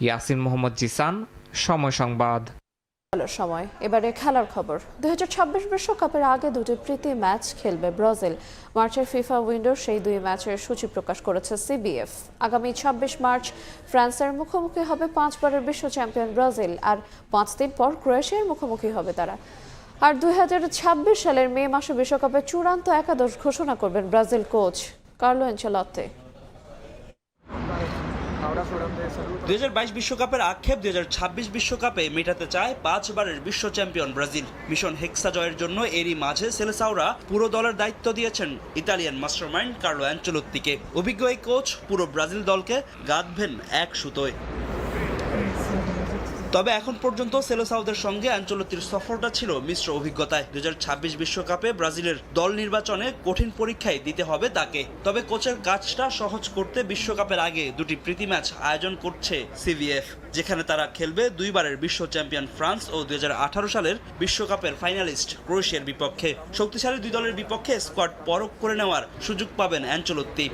Speaker 3: ইয়াসিন মোহাম্মদ জিসান, সময় সংবাদ।
Speaker 2: সময় এবারে খেলার খবর। 2026 বিশ্বকাপের আগে দুটি প্রীতি ম্যাচ খেলবে ব্রাজিল। মার্চের ফিফা উইন্ডো সেই দুই ম্যাচের সূচি প্রকাশ করেছে সিবিএফ। আগামী 26 মার্চ ফ্রান্সের মুখোমুখি হবে 5 বারের বিশ্ব চ্যাম্পিয়ন ব্রাজিল, আর 5 দিন পর ক্রোয়েশিয়ার মুখোমুখি হবে তারা। আর 2026 সালের মে মাসে বিশ্বকাপের চূড়ান্ত একাদশ ঘোষণা করবেন ব্রাজিল কোচ কার্লো আনচেলত্তি।
Speaker 5: 2022 বিশ্বকাপের আক্ষেপ 2026 বিশ্বকাপে মেটাতে চায় 5 বারের বিশ্ব চ্যাম্পিয়ন ব্রাজিল। মিশন হেক্সা জয়ের জন্য এরই মাঝে সেলেসাওরা পুরো দলের দায়িত্ব দিয়েছেন ইতালিয়ান মাস্টারমাইন্ড কার্লো আনচেলত্তিকে। অভিজ্ঞ এই কোচ পুরো ব্রাজিল দলকে গাঁথবেন এক সুতোয়। তবে এখন পর্যন্ত সেলেসাওদের সঙ্গে আনচেলত্তির সফরটা ছিল মিশ্র অভিজ্ঞতায়। 2026 বিশ্বকাপে ব্রাজিলের দল নির্বাচনে কঠিন পরীক্ষায় দিতে হবে তাকে। তবে কোচের কাজটা সহজ করতে বিশ্বকাপের আগে দুটি প্রীতি ম্যাচ আয়োজন করছে সিবিএফ, যেখানে তারা খেলবে 2 বারের বিশ্ব চ্যাম্পিয়ন ফ্রান্স ও 2018 সালের বিশ্বকাপের ফাইনালিস্ট ক্রোয়েশিয়ার বিপক্ষে। শক্তিশালী দুই দলের বিপক্ষে স্কোয়াড পরখ করে নেওয়ার সুযোগ পাবেন আনচেলত্তি।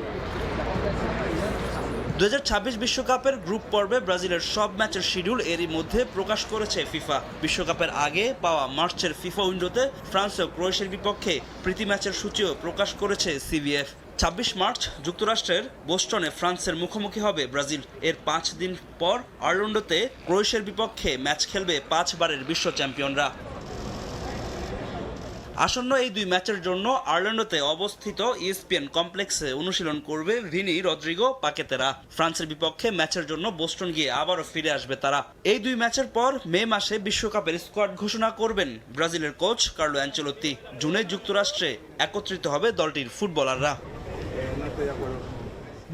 Speaker 5: 2026 বিশ্বকাপের গ্রুপ পর্বে ব্রাজিলের সব ম্যাচের শিডিউল এরই মধ্যে প্রকাশ করেছে ফিফা। বিশ্বকাপের আগে পাওয়া মার্চের ফিফা উইন্ডোতে ফ্রান্স ও ক্রোয়েশিয়ার বিপক্ষে প্রীতি ম্যাচের সূচিও প্রকাশ করেছে সিবিএফ। 26 মার্চ যুক্তরাষ্ট্রের বোস্টনে ফ্রান্সের মুখোমুখি হবে ব্রাজিল। এর 5 দিন পর অরল্যান্ডোতে ক্রোয়েশিয়ার বিপক্ষে ম্যাচ খেলবে 5 বারের বিশ্ব চ্যাম্পিয়নরা। আসন্ন এই 2 ম্যাচের জন্য অরল্যান্ডোতে অবস্থিত ESPN কমপ্লেক্সে অনুশীলন করবে ভিনি, রদ্রিগো, পাকেতেরা। ফ্রান্সের বিপক্ষে ম্যাচের জন্য বোস্টন গিয়ে আবারও ফিরে আসবে তারা। এই 2 ম্যাচের পর মে মাসে বিশ্বকাপের স্কোয়াড ঘোষণা করবেন ব্রাজিলের কোচ কার্লো অ্যানচেলোত্তি। জুনে যুক্তরাষ্ট্রে একত্রিত হবে দলটির ফুটবলাররা।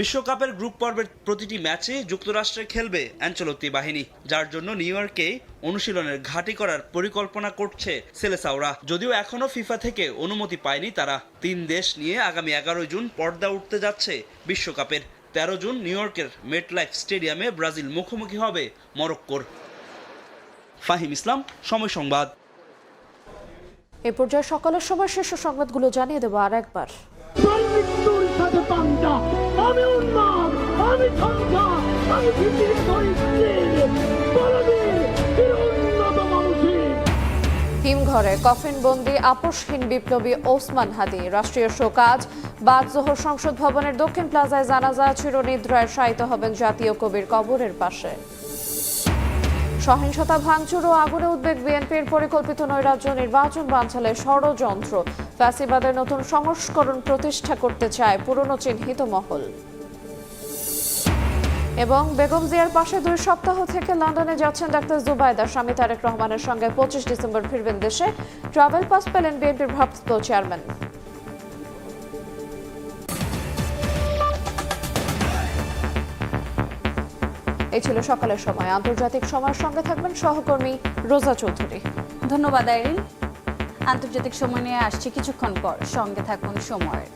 Speaker 5: বিশ্বকাপের গ্রুপ পর্বের প্রতিটি ম্যাচে যুক্তরাষ্ট্রে খেলবে অ্যানচেলোত্তি বাহিনী, যার জন্য নিউ ইয়র্কে অনুশীলনের ঘাঁটি করার পরিকল্পনা করছে সেলেসাওরা। যদিও এখনও ফিফা থেকে অনুমতি পায়নি তারা। 3 দেশ নিয়ে আগামী 11 জুন পর্দা উঠতে যাচ্ছে বিশ্বকাপের। 13 জুন নিউ ইয়র্কের মেটলাইফ স্টেডিয়ামে ব্রাজিল মুখোমুখি হবে মরক্কোর। ফাহিম ইসলাম, সময় সংবাদ।
Speaker 2: এ পর্যায়ে সকালের সময় শীর্ষ সংবাদগুলো জানিয়ে দেবো আর একবার। হিমঘরে কফিন বন্দি আপোষহীন বিপ্লবী ওসমান হাদি। রাষ্ট্রীয় শোকাজ বাদ জোহর সংসদ ভবনের দক্ষিণ প্লাজায় জানাজা চিরনিদ্রায় শায়িত হবেন জাতীয় কবির কবরের পাশে। সহিংসতা, ভাঙচুর ও আগুনে উদ্বেগ বিএনপির। পরিকল্পিত নৈরাজ্য নির্বাচন বানচালে ষড়যন্ত্র। ফ্যাসিবাদের নতুন সংস্করণ প্রতিষ্ঠা করতে চায় পুরনো চিহ্নিত মহল। এবং বেগম জিয়ার পাশে 2 সপ্তাহ থেকে লন্ডনে যাচ্ছেন ডাক্তার জুবাইদা। স্বামী তারেক রহমানের সঙ্গে 25 ডিসেম্বর ফিরবেন দেশে। ট্রাভেল পাস পেলেন বিএনপির ভারপ্রাপ্ত চেয়ারম্যান। এই ছিল সকালের সময়। আন্তর্জাতিক সময়ের সঙ্গে থাকবেন সহকর্মী রোজা চৌধুরী।
Speaker 7: ধন্যবাদ আইরিন। আন্তর্জাতিক সময় নিয়ে আসছি কিছুক্ষণ পর, সঙ্গে থাকুন সময়ের।